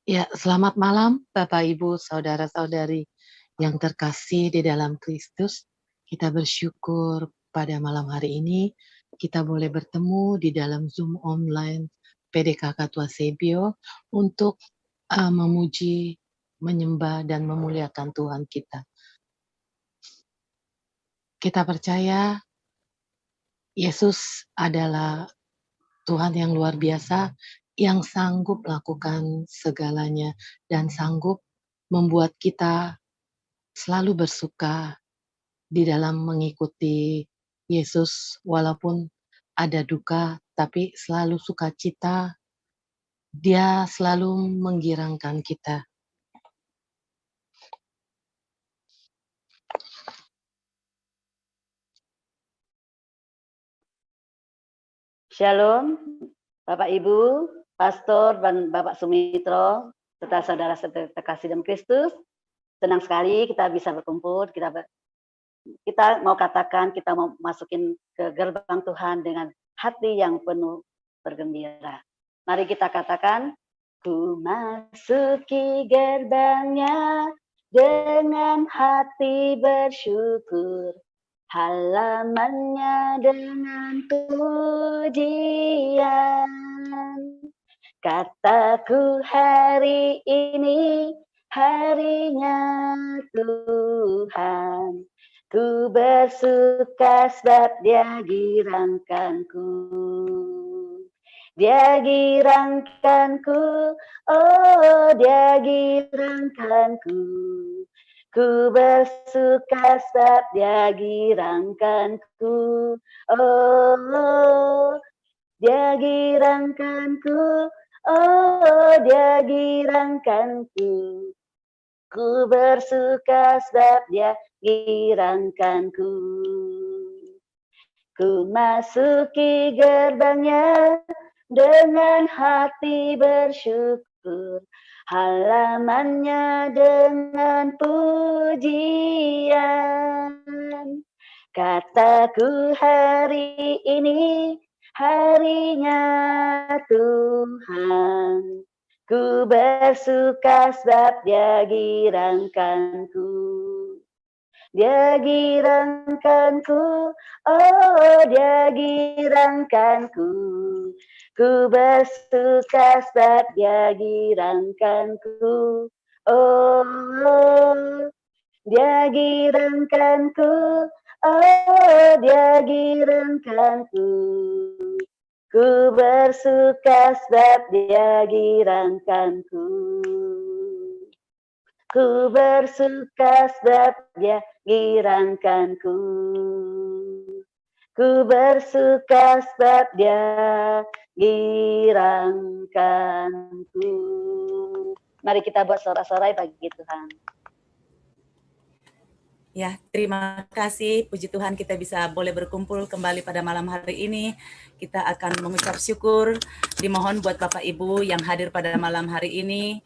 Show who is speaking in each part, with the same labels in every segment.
Speaker 1: Ya, selamat malam Bapak Ibu, saudara-saudari yang terkasih di dalam Kristus. Kita bersyukur pada malam hari ini kita boleh bertemu di dalam Zoom online PDKK Tua Sebio untuk memuji, menyembah dan memuliakan Tuhan kita. Kita percaya Yesus adalah Tuhan yang luar biasa yang sanggup melakukan segalanya dan sanggup membuat kita selalu bersuka di dalam mengikuti Yesus walaupun ada duka, tapi selalu sukacita. Dia selalu menggirangkan kita.
Speaker 2: Shalom, Bapak Ibu, Pastor dan Bapak Sumitro, serta saudara terkasih dalam Kristus. Senang sekali kita bisa berkumpul. Kita mau katakan, kita mau masukin ke gerbang Tuhan dengan hati yang penuh bergembira. Mari kita katakan, ku masuki gerbangnya dengan hati bersyukur. Halamannya dengan pujian. Kataku hari ini harinya Tuhan. Ku bersuka sebab Dia girangkanku. Dia girangkanku, oh Dia girangkanku. Ku bersuka sebab Dia girangkanku, oh Dia girangkanku, oh Dia girangkanku. Ku bersuka sebab Dia girangkanku. Ku masuki gerbangnya dengan hati bersyukur. Halamannya dengan pujian. Kataku hari ini harinya Tuhan. Ku bersuka sebab Dia girangkanku. Dia girangkanku, oh Dia girangkanku. Ku bersuka sebab Dia girangkanku, oh Dia girangkanku, oh Dia girangkanku. Ku bersuka sebab Dia girangkanku. Ku bersuka sebab Dia girangkanku. Ku bersuka sebab Dia girangkanku. Mari kita buat sorak-sorai bagi Tuhan.
Speaker 3: Ya, terima kasih. Puji Tuhan kita bisa boleh berkumpul kembali pada malam hari ini. Kita akan mengucap syukur. Dimohon buat Bapak Ibu yang hadir pada malam hari ini.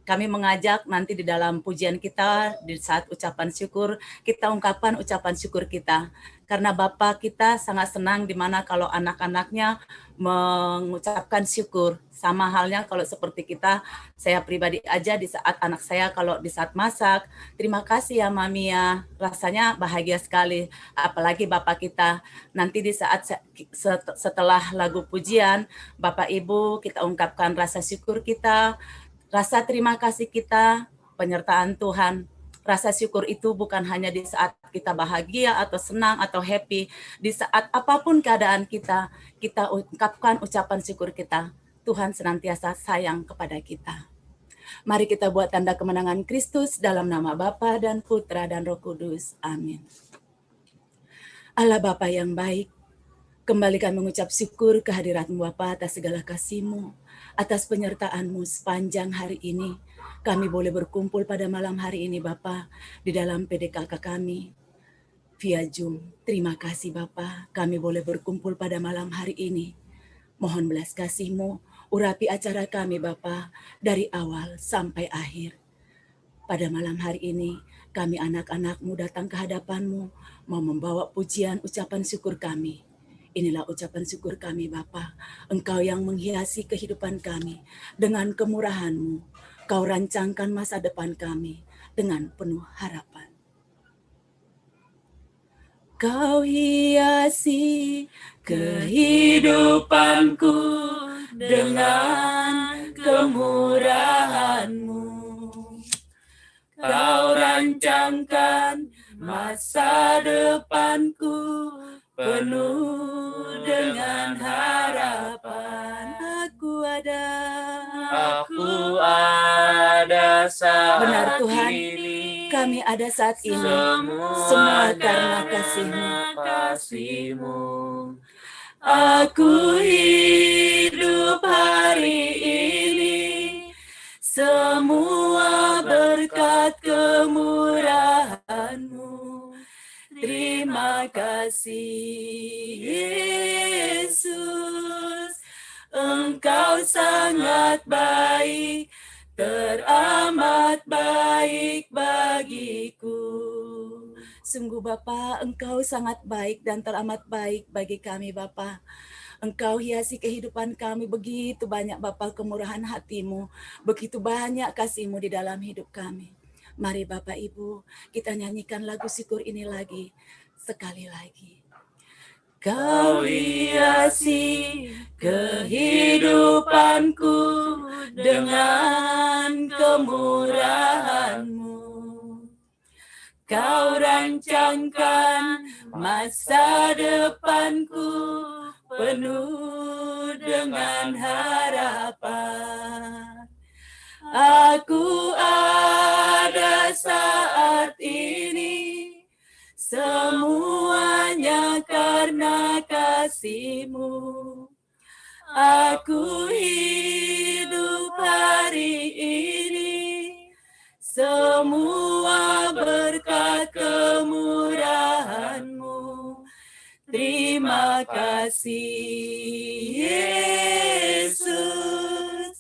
Speaker 3: Kami mengajak nanti di dalam pujian kita, di saat ucapan syukur, kita ungkapkan ucapan syukur kita. Karena Bapa kita sangat senang di mana kalau anak-anaknya mengucapkan syukur. Sama halnya kalau seperti kita, saya pribadi aja di saat anak saya kalau di saat masak, terima kasih ya Mami ya, rasanya bahagia sekali. Apalagi Bapak kita, nanti di saat setelah lagu pujian, Bapak Ibu kita ungkapkan rasa syukur kita, rasa terima kasih kita, penyertaan Tuhan. Rasa syukur itu bukan hanya di saat kita bahagia atau senang atau happy. Di saat apapun keadaan kita ungkapkan ucapan syukur kita. Tuhan senantiasa sayang kepada kita. Mari kita buat tanda kemenangan Kristus dalam nama Bapa dan Putra dan Roh Kudus. Amin. Allah Bapa yang baik, kembali kami mengucap syukur kehadirat-Mu Bapa atas segala kasih-Mu, atas penyertaan-Mu sepanjang hari ini. Kami boleh berkumpul pada malam hari ini Bapa di dalam PDKK kami via Zoom. Terima kasih Bapa, kami boleh berkumpul pada malam hari ini. Mohon belas kasih-Mu, urapi acara kami Bapa dari awal sampai akhir. Pada malam hari ini, kami anak-anak-Mu datang ke hadapan-Mu, mau membawa pujian ucapan syukur kami. Inilah ucapan syukur kami Bapa. Engkau yang menghiasi kehidupan kami dengan kemurahan-Mu. Kau rancangkan masa depan kami dengan penuh harapan. Kau hiasi kehidupanku dengan kemurahan-Mu. Kau rancangkan masa depanku penuh dengan harapan. Aku ada saat benar Tuhan, ini. Kami ada saat ini. Semua karena kasih-Mu. Aku hidup hari ini. Semua berkat kemurahan-Mu. Terima kasih Yesus, Engkau sangat baik, teramat baik bagiku. Sungguh Bapa, Engkau sangat baik dan teramat baik bagi kami Bapa. Engkau hiasi kehidupan kami begitu banyak Bapa kemurahan hati-Mu, begitu banyak kasih-Mu di dalam hidup kami. Mari Bapak Ibu, kita nyanyikan lagu syukur ini lagi, sekali lagi. Kau hiasi kehidupanku dengan kemurahan-Mu. Kau rancangkan masa depanku penuh dengan harapan. Aku ada saat ini, semuanya karena kasih-Mu. Aku hidup hari ini, semua berkat kemurahan-Mu. Terima kasih Yesus,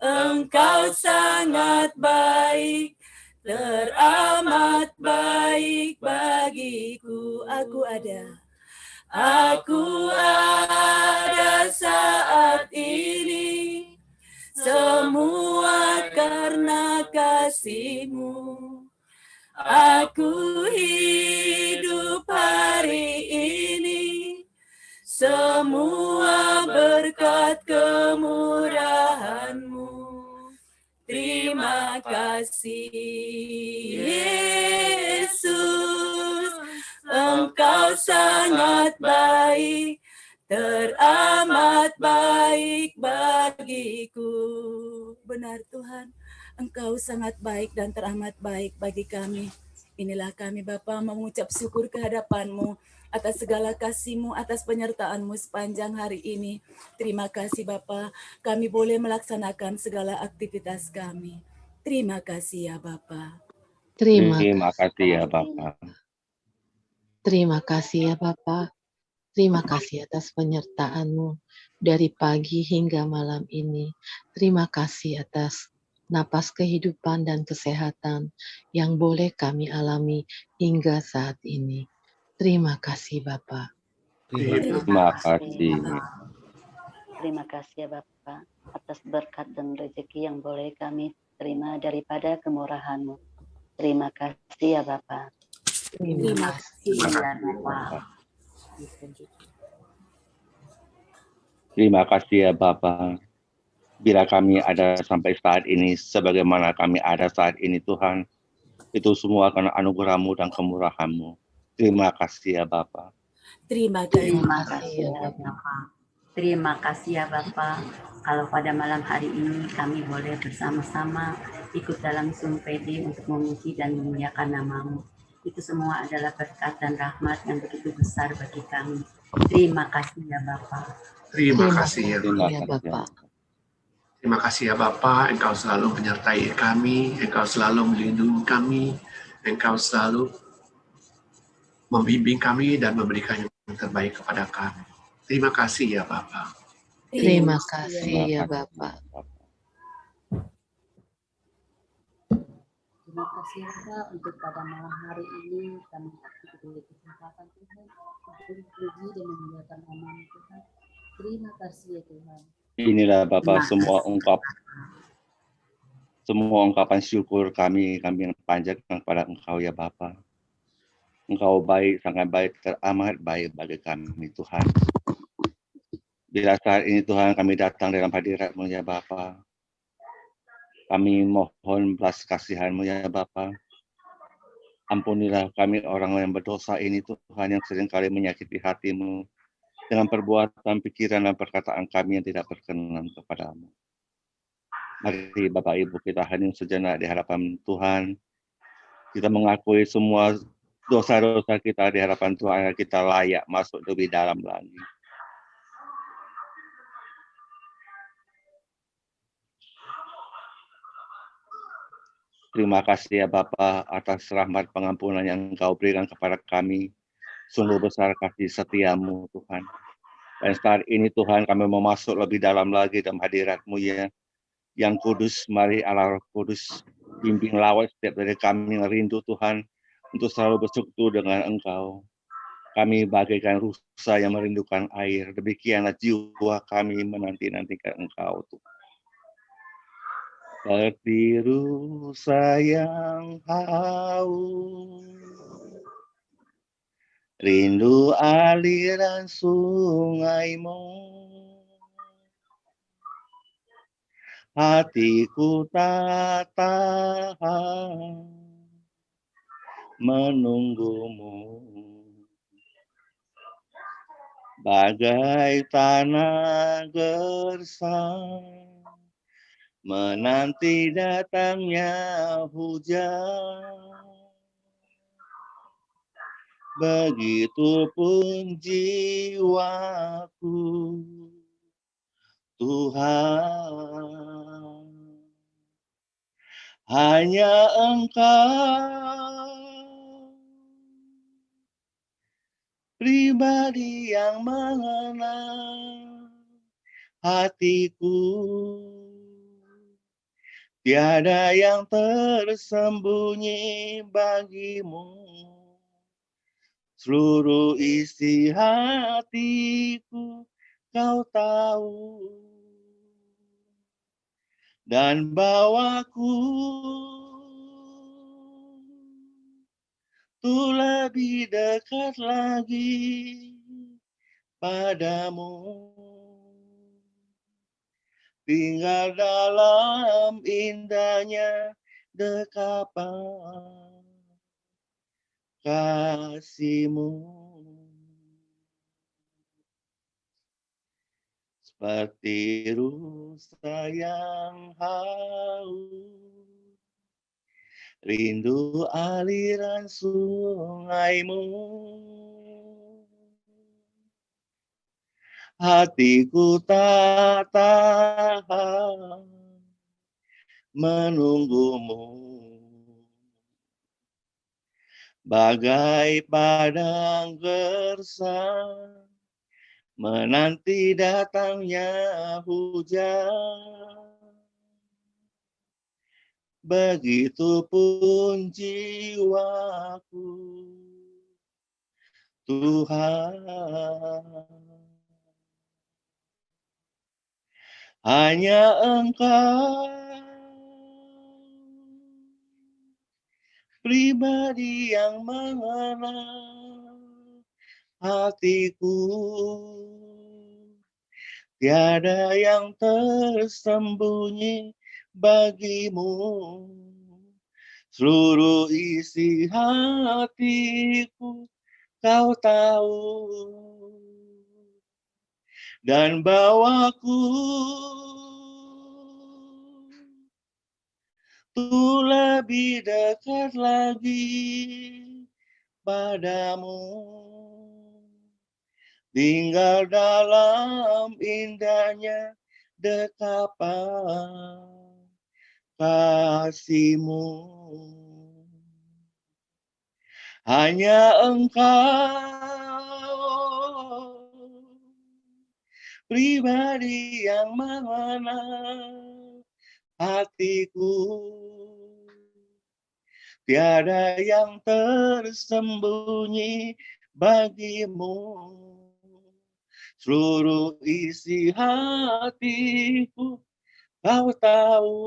Speaker 3: Engkau sangat baik, teramat baik bagiku. Aku ada saat ini, semua karena kasih-Mu. Aku hidup hari ini, semua berkat kemurahan-Mu. Terima kasih Yesus, Engkau sangat baik, teramat baik bagiku. Benar Tuhan, Engkau sangat baik dan teramat baik bagi kami. Inilah kami Bapa mengucap syukur kehadapan-Mu atas segala kasih-Mu, atas penyertaan-Mu sepanjang hari ini. Terima kasih Bapa, kami boleh melaksanakan segala aktivitas kami. Terima kasih ya Bapa.
Speaker 1: Terima
Speaker 4: kasih ya Bapa.
Speaker 1: Terima kasih ya Bapa. Terima kasih atas penyertaan-Mu dari pagi hingga malam ini. Terima kasih atas napas kehidupan dan kesehatan yang boleh kami alami hingga saat ini. Terima kasih Bapa.
Speaker 4: Terima kasih.
Speaker 2: Terima kasih ya Bapak atas berkat dan rezeki yang boleh kami terima daripada kemurahan-Mu. Terima kasih ya Bapak.
Speaker 1: Terima kasih
Speaker 2: ya Bapak.
Speaker 4: Terima kasih ya Bapa. Bila kami ada sampai saat ini, sebagaimana kami ada saat ini Tuhan, itu semua karena anugerah-Mu dan kemurahan-Mu. Terima kasih ya Bapa.
Speaker 3: Terima kasih
Speaker 2: ya Bapak. Terima kasih ya Bapak. Kalau pada malam hari ini kami boleh bersama-sama ikut dalam Zoom PD untuk memuji dan memuliakan nama-Mu. Itu semua adalah berkat dan rahmat yang begitu besar bagi kami. Terima kasih ya Bapak.
Speaker 5: Terima kasih ya
Speaker 1: Bapak.
Speaker 5: Terima kasih ya Bapak, Engkau selalu menyertai kami, Engkau selalu melindungi kami, Engkau selalu membimbing kami dan memberikan yang terbaik kepada kami. Terima kasih ya Bapak.
Speaker 1: Terima kasih ya Bapak.
Speaker 2: Terima kasih Bapak untuk pada malam hari ini kami diberi kesempatan Tuhan untuk memuji dan memuliakan nama-Mu.
Speaker 4: Inilah Bapa
Speaker 3: Terima
Speaker 4: semua ungkapan syukur kami yang panjatkan kepada Engkau ya Bapa. Engkau baik, sangat baik, teramat baik bagi kami Tuhan. Bila saat ini Tuhan kami datang dalam hadirat-Mu ya Bapa, kami mohon belas kasihan-Mu ya Bapa. Ampunilah kami orang yang berdosa ini Tuhan, yang seringkali menyakiti hati-Mu dengan perbuatan, pikiran, dan perkataan kami yang tidak berkenan kepada-Mu. Mari Bapak Ibu kita hening sejenak di hadapan Tuhan. Kita mengakui semua dosa-dosa kita di hadapan Tuhan, agar kita layak masuk lebih dalam lagi. Terima kasih ya Bapa atas rahmat pengampunan yang Engkau berikan kepada kami. Sungguh besar kasih setiamu Tuhan. Dan saat ini Tuhan kami mau masuk lebih dalam lagi dalam hadirat-Mu ya. Yang kudus, mari Allah Roh Kudus bimbing lawat setiap dari kami yang rindu Tuhan untuk selalu bersekutu dengan Engkau. Kami bagaikan rusa yang merindukan air. Demikianlah jiwa kami menanti-nantikan Engkau Tuhan. Seperti rusa yang haus, rindu aliran sungai-Mu. Hatiku tak tahan menunggu-Mu. Bagai tanah gersang menanti datangnya hujan, begitupun jiwaku Tuhan. Hanya Engkau pribadi yang mengenal hatiku. Tiada yang tersembunyi bagi-Mu. Seluruh isi hatiku Kau tahu. Dan bawaku tuh lebih dekat lagi padamu. Tinggal dalam indahnya dekapan kasih-Mu. Seperti rusa yang haus, rindu aliran sungai-Mu. Hatiku tak tahan menunggu-Mu. Bagai padang gersang menanti datangnya hujan, begitupun jiwaku Tuhan. Hanya Engkau pribadi yang mengenal hatiku. Tiada yang tersembunyi bagi-Mu. Seluruh isi hatiku Kau tahu. Dan bawaku tuh lebih dekat lagi padamu. Tinggal dalam indahnya dekapan kasih-Mu. Hanya Engkau pribadi yang mengenal hatiku. Tiada yang tersembunyi bagi-Mu. seluruh isi hatiku Kau tahu,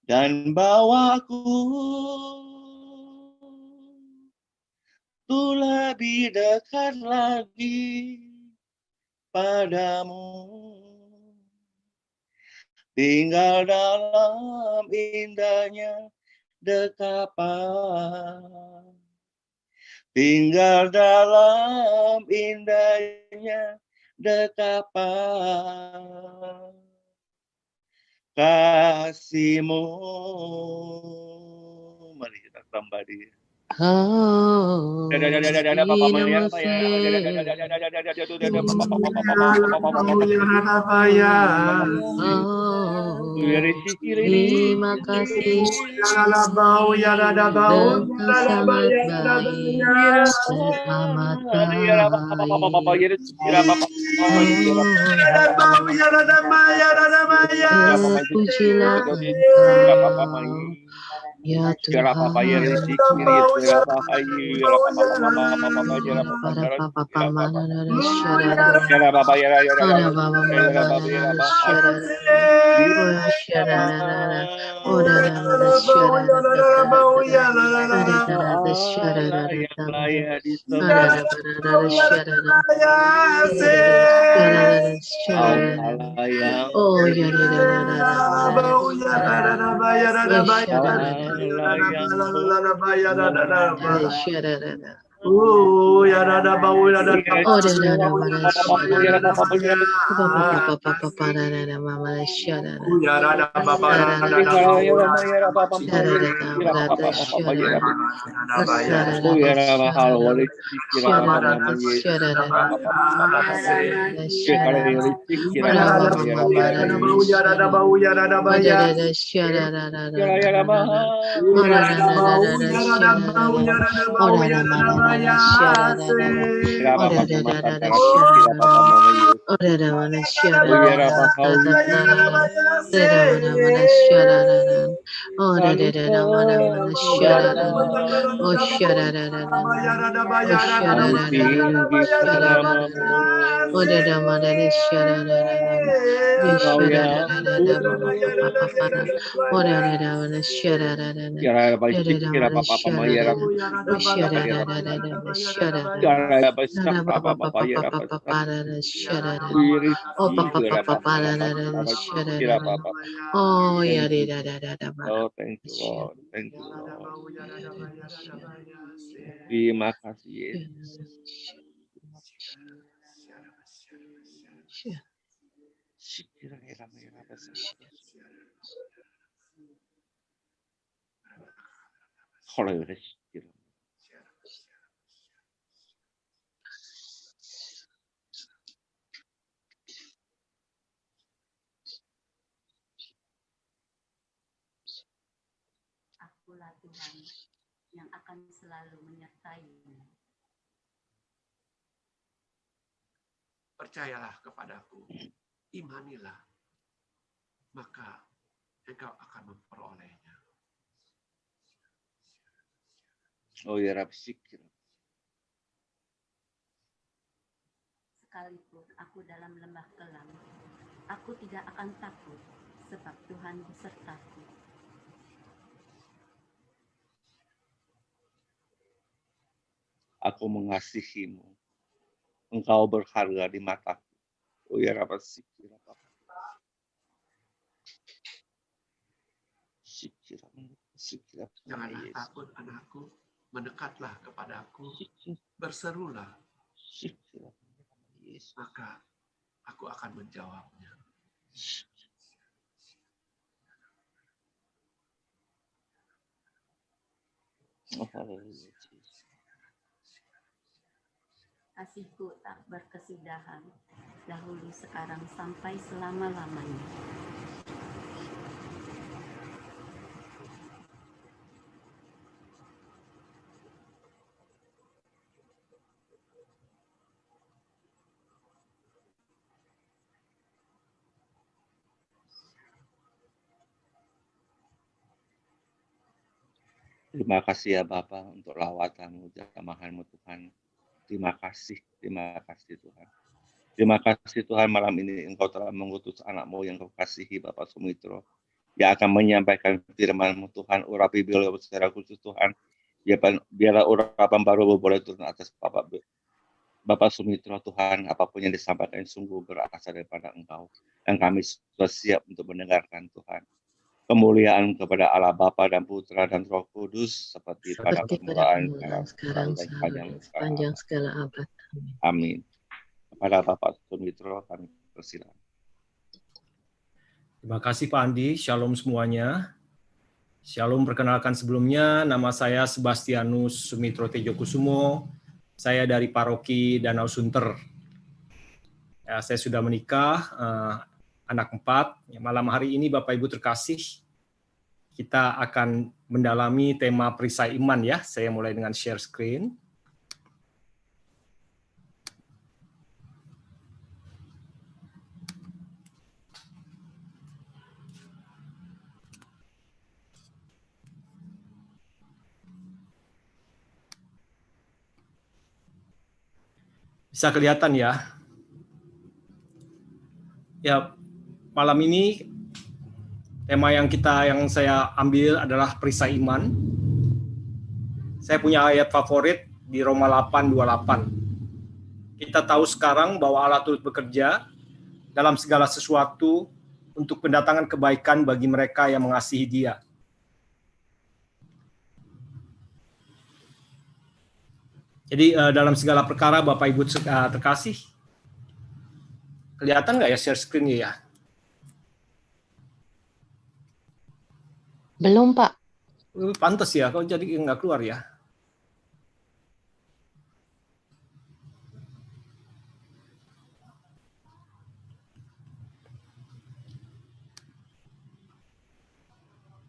Speaker 4: dan bawaku tuh lebih dekat lagi padamu. Tinggal dalam indahnya dekapan. Tinggal dalam indahnya dekapan. Kasih-Mu. Mari kita kembali.
Speaker 1: Oh, terima kasih, Engkau sangat baik dan amat baik. Terpujilah Engkau, ya Tuhan. Para papa pamana nara syarara, para baba mama nara syarara, ora nara syarara, ada syarara, oh ya
Speaker 5: Oh, ya rada bau ya rada
Speaker 1: oh da mana syarara, papa rada mama syarara,
Speaker 5: ya rada baba rada
Speaker 1: oh ya
Speaker 4: Oh, thank you Lord, thank you Lord. Terima kasih Yesus.
Speaker 6: Akulah Tuhan yang akan selalu menyertai-Mu.
Speaker 5: Percayalah kepadaku, imanilah, maka engkau akan memperolehnya.
Speaker 4: Oh ya Rabbi,
Speaker 6: Sekalipun aku dalam lembah kelam, aku tidak akan takut, sebab Tuhan besertaku.
Speaker 4: Aku mengasihi-Mu. Engkau berharga di mataku. Oh ya Rabbi,
Speaker 5: Janganlah takut anakku, mendekatlah kepadaku, berserulah, maka aku akan menjawabnya.
Speaker 6: Kasihku tak berkesudahan, dahulu sekarang sampai selama-lamanya.
Speaker 4: Terima kasih ya Bapa untuk lawatan-Mu, jamahan-Mu Tuhan. Terima kasih Tuhan. Terima kasih Tuhan, malam ini Engkau telah mengutus anak-Mu yang Kau kasihi, Bapak Sumitro, yang akan menyampaikan firman-Mu Tuhan. Urapi beliau secara khusus Tuhan. Biarlah urapan baru boleh turun atas Bapak Sumitro Tuhan. Apapun yang disampaikan sungguh berasal daripada Engkau. Dan kami sudah siap untuk mendengarkan Tuhan. Kemuliaan kepada Allah Bapa dan Putra dan Roh Kudus seperti pada permulaan,
Speaker 1: sekarang,
Speaker 4: dan
Speaker 1: sepanjang segala abad.
Speaker 4: Amin. Kepada Bapak Sumitro kami persilakan.
Speaker 7: Terima kasih Pak Andi, Shalom semuanya. Shalom, perkenalkan sebelumnya, nama saya Sebastianus Sumitro Tejokusumo. Saya dari Paroki Danau Sunter. Ya, saya sudah menikah, anak 4. Malam hari ini Bapak Ibu terkasih, kita akan mendalami tema perisai iman ya. Saya mulai dengan share screen. Bisa kelihatan ya. Ya, malam ini tema yang saya ambil adalah perisai iman. Saya punya ayat favorit di Roma 8:28. Kita tahu sekarang bahwa Allah turut bekerja dalam segala sesuatu untuk pendatangan kebaikan bagi mereka yang mengasihi Dia. Jadi dalam segala perkara Bapak Ibu terkasih, kelihatan nggak ya share screen-nya ya?
Speaker 1: Belum, Pak.
Speaker 7: Pantes ya, kok jadi nggak keluar ya?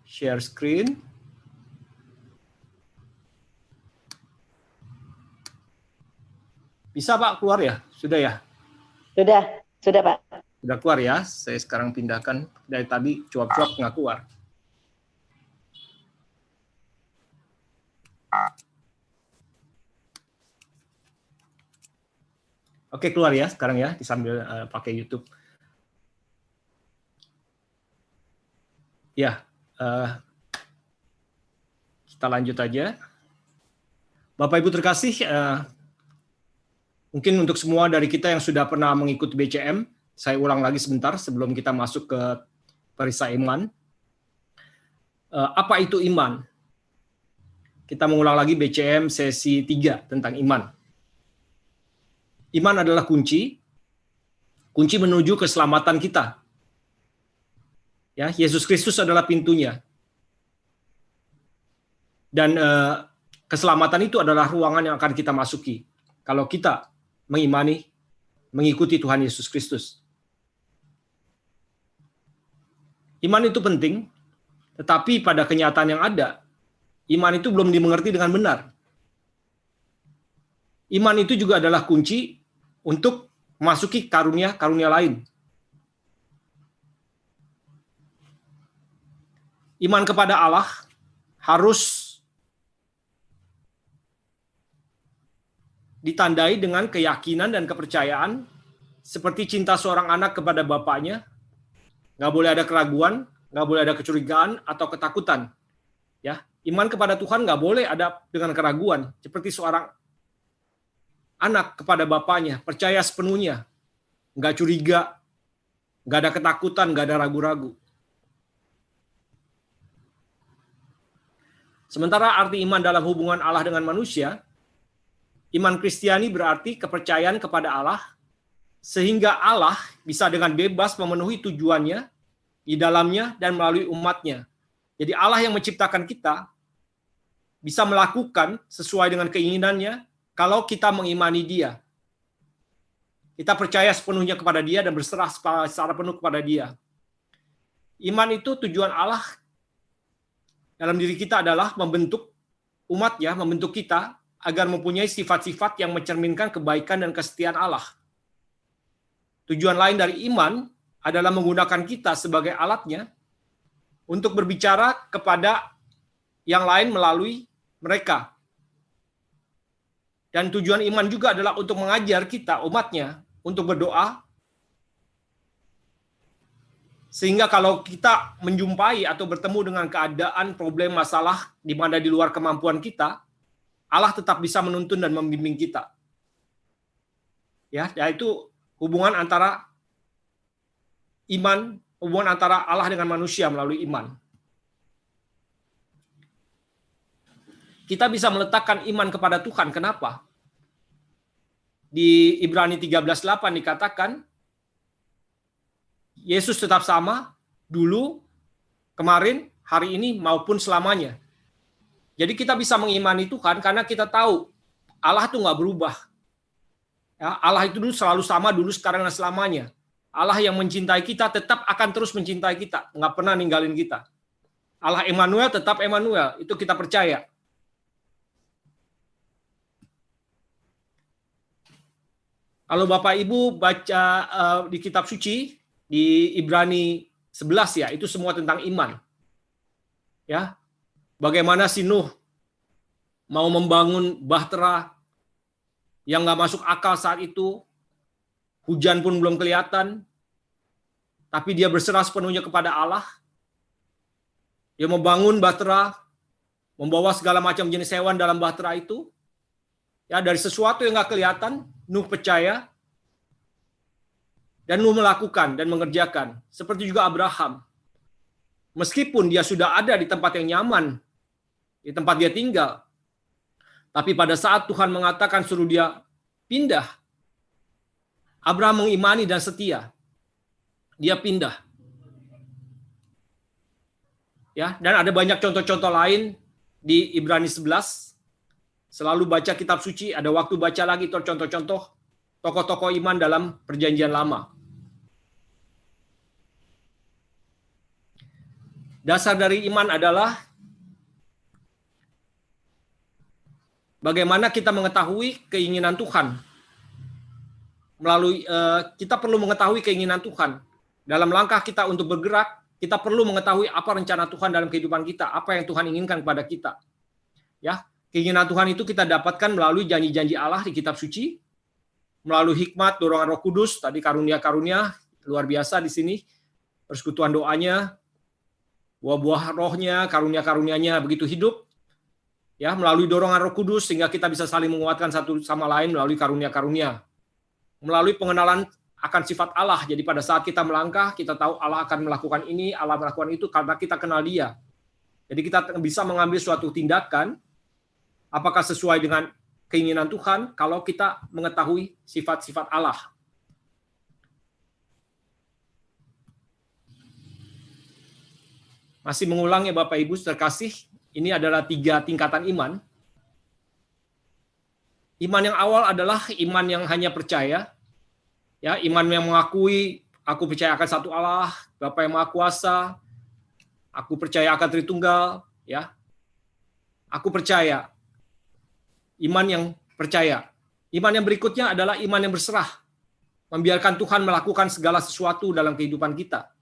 Speaker 7: Share screen. Bisa Pak keluar ya? Sudah ya?
Speaker 2: Sudah Pak.
Speaker 7: Sudah keluar ya? Saya sekarang pindahkan, dari tadi cuap-cuap nggak keluar. Oke, keluar ya sekarang ya, disambil pakai YouTube. Ya, kita lanjut aja. Bapak Ibu terkasih, mungkin untuk semua dari kita yang sudah pernah mengikuti BCM, saya ulang lagi sebentar sebelum kita masuk ke perisai iman. Apa itu iman? Kita mengulang lagi BCM sesi 3 tentang iman. Iman adalah kunci menuju keselamatan kita. Ya, Yesus Kristus adalah pintunya. Dan keselamatan itu adalah ruangan yang akan kita masuki kalau kita mengikuti Tuhan Yesus Kristus. Iman itu penting, tetapi pada kenyataan yang ada, iman itu belum dimengerti dengan benar. Iman itu juga adalah kunci untuk memasuki karunia-karunia lain. Iman kepada Allah harus ditandai dengan keyakinan dan kepercayaan seperti cinta seorang anak kepada bapaknya. Nggak boleh ada keraguan, nggak boleh ada kecurigaan atau ketakutan. Ya, iman kepada Tuhan nggak boleh ada dengan keraguan, seperti seorang anak kepada bapaknya, percaya sepenuhnya, nggak curiga, nggak ada ketakutan, nggak ada ragu-ragu. Sementara arti iman dalam hubungan Allah dengan manusia, iman Kristiani berarti kepercayaan kepada Allah, sehingga Allah bisa dengan bebas memenuhi tujuannya di dalamnya dan melalui umatnya. Jadi Allah yang menciptakan kita bisa melakukan sesuai dengan keinginannya kalau kita mengimani Dia. Kita percaya sepenuhnya kepada Dia dan berserah secara penuh kepada Dia. Iman itu tujuan Allah dalam diri kita adalah membentuk umatnya, membentuk kita agar mempunyai sifat-sifat yang mencerminkan kebaikan dan kesetiaan Allah. Tujuan lain dari iman adalah menggunakan kita sebagai alatnya untuk berbicara kepada yang lain melalui mereka. Dan tujuan iman juga adalah untuk mengajar kita, umatnya, untuk berdoa. Sehingga kalau kita menjumpai atau bertemu dengan keadaan, problem, masalah di mana di luar kemampuan kita, Allah tetap bisa menuntun dan membimbing kita. Ya, yaitu hubungan antara iman, hubungan antara Allah dengan manusia melalui iman. Kita bisa meletakkan iman kepada Tuhan. Kenapa? Di Ibrani 13:8 dikatakan, Yesus tetap sama dulu, kemarin, hari ini, maupun selamanya. Jadi kita bisa mengimani Tuhan karena kita tahu Allah itu nggak berubah. Ya, Allah itu dulu selalu sama, dulu, sekarang, dan selamanya. Allah yang mencintai kita tetap akan terus mencintai kita, nggak pernah ninggalin kita. Allah Emmanuel tetap Emmanuel, itu kita percaya. Kalau Bapak Ibu baca di kitab suci, di Ibrani 11 ya, itu semua tentang iman. Ya, bagaimana si Nuh mau membangun bahtera yang nggak masuk akal saat itu, hujan pun belum kelihatan, tapi dia berserah sepenuhnya kepada Allah. Dia membangun bahtera, membawa segala macam jenis hewan dalam bahtera itu. Ya, dari sesuatu yang nggak kelihatan, Nuh percaya, dan Nuh melakukan dan mengerjakan. Seperti juga Abraham. Meskipun dia sudah ada di tempat yang nyaman, di tempat dia tinggal, tapi pada saat Tuhan mengatakan suruh dia pindah, Abraham mengimani dan setia. Dia pindah. Ya, dan ada banyak contoh-contoh lain di Ibrani 11. Selalu baca kitab suci, ada waktu baca lagi contoh-contoh tokoh-tokoh iman dalam Perjanjian Lama. Dasar dari iman adalah bagaimana kita mengetahui keinginan Tuhan. Melalui kita perlu mengetahui keinginan Tuhan. Dalam langkah kita untuk bergerak, kita perlu mengetahui apa rencana Tuhan dalam kehidupan kita, apa yang Tuhan inginkan kepada kita. Ya, keinginan Tuhan itu kita dapatkan melalui janji-janji Allah di kitab suci, melalui hikmat, dorongan Roh Kudus, tadi karunia-karunia luar biasa di sini, persekutuan doanya, buah-buah rohnya, karunia-karunianya begitu hidup, ya, melalui dorongan Roh Kudus sehingga kita bisa saling menguatkan satu sama lain melalui karunia-karunia, melalui pengenalan akan sifat Allah. Jadi pada saat kita melangkah, kita tahu Allah akan melakukan ini, Allah melakukan itu karena kita kenal Dia. Jadi kita bisa mengambil suatu tindakan apakah sesuai dengan keinginan Tuhan kalau kita mengetahui sifat-sifat Allah. Masih mengulang ya Bapak Ibu terkasih, ini adalah 3 tingkatan iman. Iman yang awal adalah iman yang hanya percaya. Ya, iman yang mengakui aku percaya akan satu Allah, Bapa yang Maha Kuasa. Aku percaya akan Tritunggal, ya. Aku percaya. Iman yang percaya. Iman yang berikutnya adalah iman yang berserah. Membiarkan Tuhan melakukan segala sesuatu dalam kehidupan kita.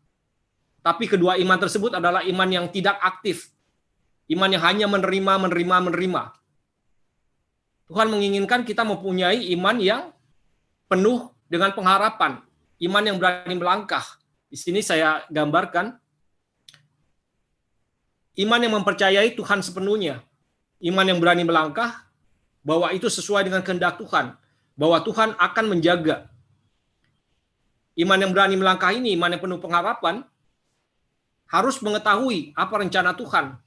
Speaker 7: Tapi kedua iman tersebut adalah iman yang tidak aktif. Iman yang hanya menerima. Tuhan menginginkan kita mempunyai iman yang penuh dengan pengharapan. Iman yang berani melangkah. Di sini saya gambarkan. Iman yang mempercayai Tuhan sepenuhnya. Iman yang berani melangkah, bahwa itu sesuai dengan kehendak Tuhan. Bahwa Tuhan akan menjaga. Iman yang berani melangkah ini, iman yang penuh pengharapan, harus mengetahui apa rencana Tuhan.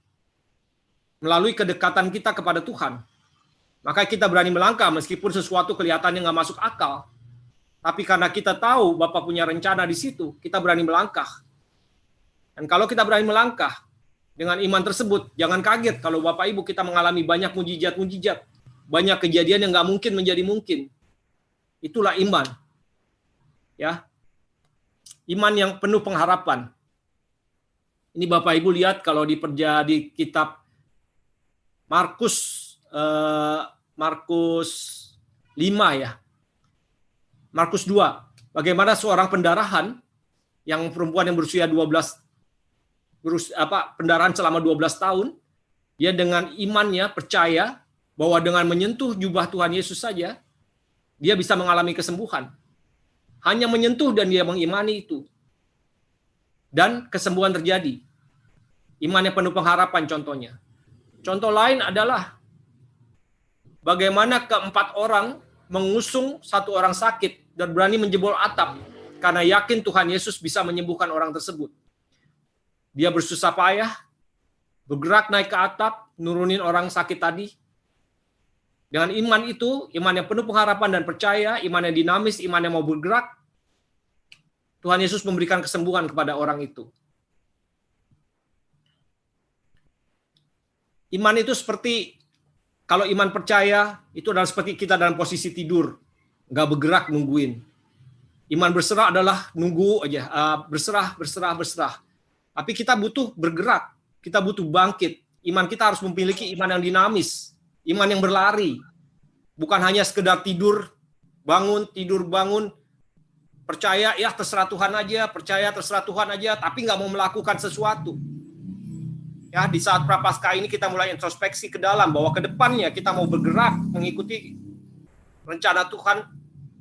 Speaker 7: Melalui kedekatan kita kepada Tuhan. Maka kita berani melangkah meskipun sesuatu kelihatannya nggak masuk akal. Tapi karena kita tahu Bapa punya rencana di situ, kita berani melangkah. Dan kalau kita berani melangkah dengan iman tersebut, jangan kaget kalau Bapak Ibu kita mengalami banyak mujizat-mujizat. Banyak kejadian yang nggak mungkin menjadi mungkin. Itulah iman. Ya, iman yang penuh pengharapan. Ini Bapak Ibu lihat kalau di kitab Markus 5 ya. Markus 2. Bagaimana seorang pendarahan yang perempuan yang berusia pendarahan selama 12 tahun, dia dengan imannya percaya bahwa dengan menyentuh jubah Tuhan Yesus saja, dia bisa mengalami kesembuhan. Hanya menyentuh dan dia mengimani itu. Dan kesembuhan terjadi. Iman yang penuh pengharapan contohnya. Contoh lain adalah bagaimana keempat orang mengusung satu orang sakit dan berani menjebol atap karena yakin Tuhan Yesus bisa menyembuhkan orang tersebut. Dia bersusah payah, bergerak naik ke atap, nurunin orang sakit tadi. Dengan iman itu, iman yang penuh pengharapan dan percaya, iman yang dinamis, iman yang mau bergerak, Tuhan Yesus memberikan kesembuhan kepada orang itu. Iman itu seperti, kalau iman percaya, itu adalah seperti kita dalam posisi tidur, nggak bergerak nungguin. Iman berserah adalah nunggu aja, berserah. Tapi kita butuh bergerak, kita butuh bangkit. Iman kita harus memiliki iman yang dinamis, iman yang berlari. Bukan hanya sekedar tidur, bangun, percaya ya terserah Tuhan aja, tapi nggak mau melakukan sesuatu. Ya, di saat Prapaskah ini kita mulai introspeksi ke dalam bahwa ke depannya kita mau bergerak mengikuti rencana Tuhan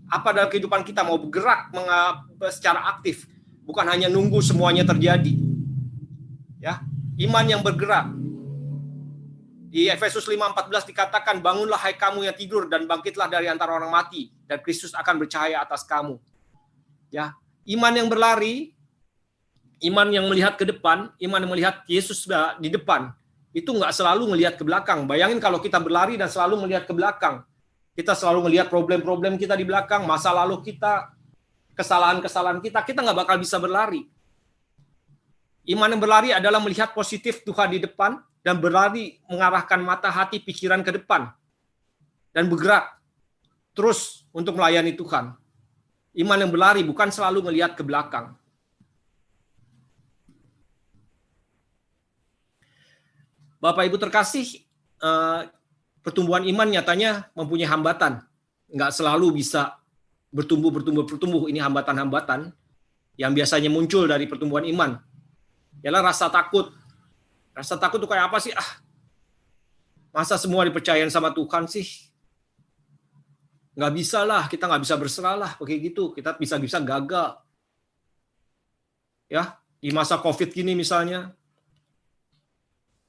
Speaker 7: apa dalam kehidupan kita, mau bergerak secara aktif, bukan hanya nunggu semuanya terjadi. Ya, iman yang bergerak. Di Efesus 5:14 dikatakan, bangunlah hai kamu yang tidur dan bangkitlah dari antara orang mati dan Kristus akan bercahaya atas kamu. Ya, iman yang berlari, iman yang melihat ke depan, iman yang melihat Yesus di depan, itu nggak selalu melihat ke belakang. Bayangin kalau kita berlari dan selalu melihat ke belakang. Kita selalu melihat problem-problem kita di belakang, masa lalu kita, kesalahan-kesalahan kita nggak bakal bisa berlari. Iman yang berlari adalah melihat positif Tuhan di depan dan berlari mengarahkan mata, hati, pikiran ke depan dan bergerak terus untuk melayani Tuhan. Iman yang berlari bukan selalu melihat ke belakang. Bapak Ibu terkasih, pertumbuhan iman nyatanya mempunyai hambatan. Nggak selalu bisa bertumbuh. Ini hambatan-hambatan yang biasanya muncul dari pertumbuhan iman. Ialah rasa takut. Rasa takut itu kayak apa sih? Masa semua dipercayain sama Tuhan sih? Nggak bisa lah, kita nggak bisa berserah lah. Kayak gitu, kita bisa gagal. Ya, di masa COVID gini misalnya,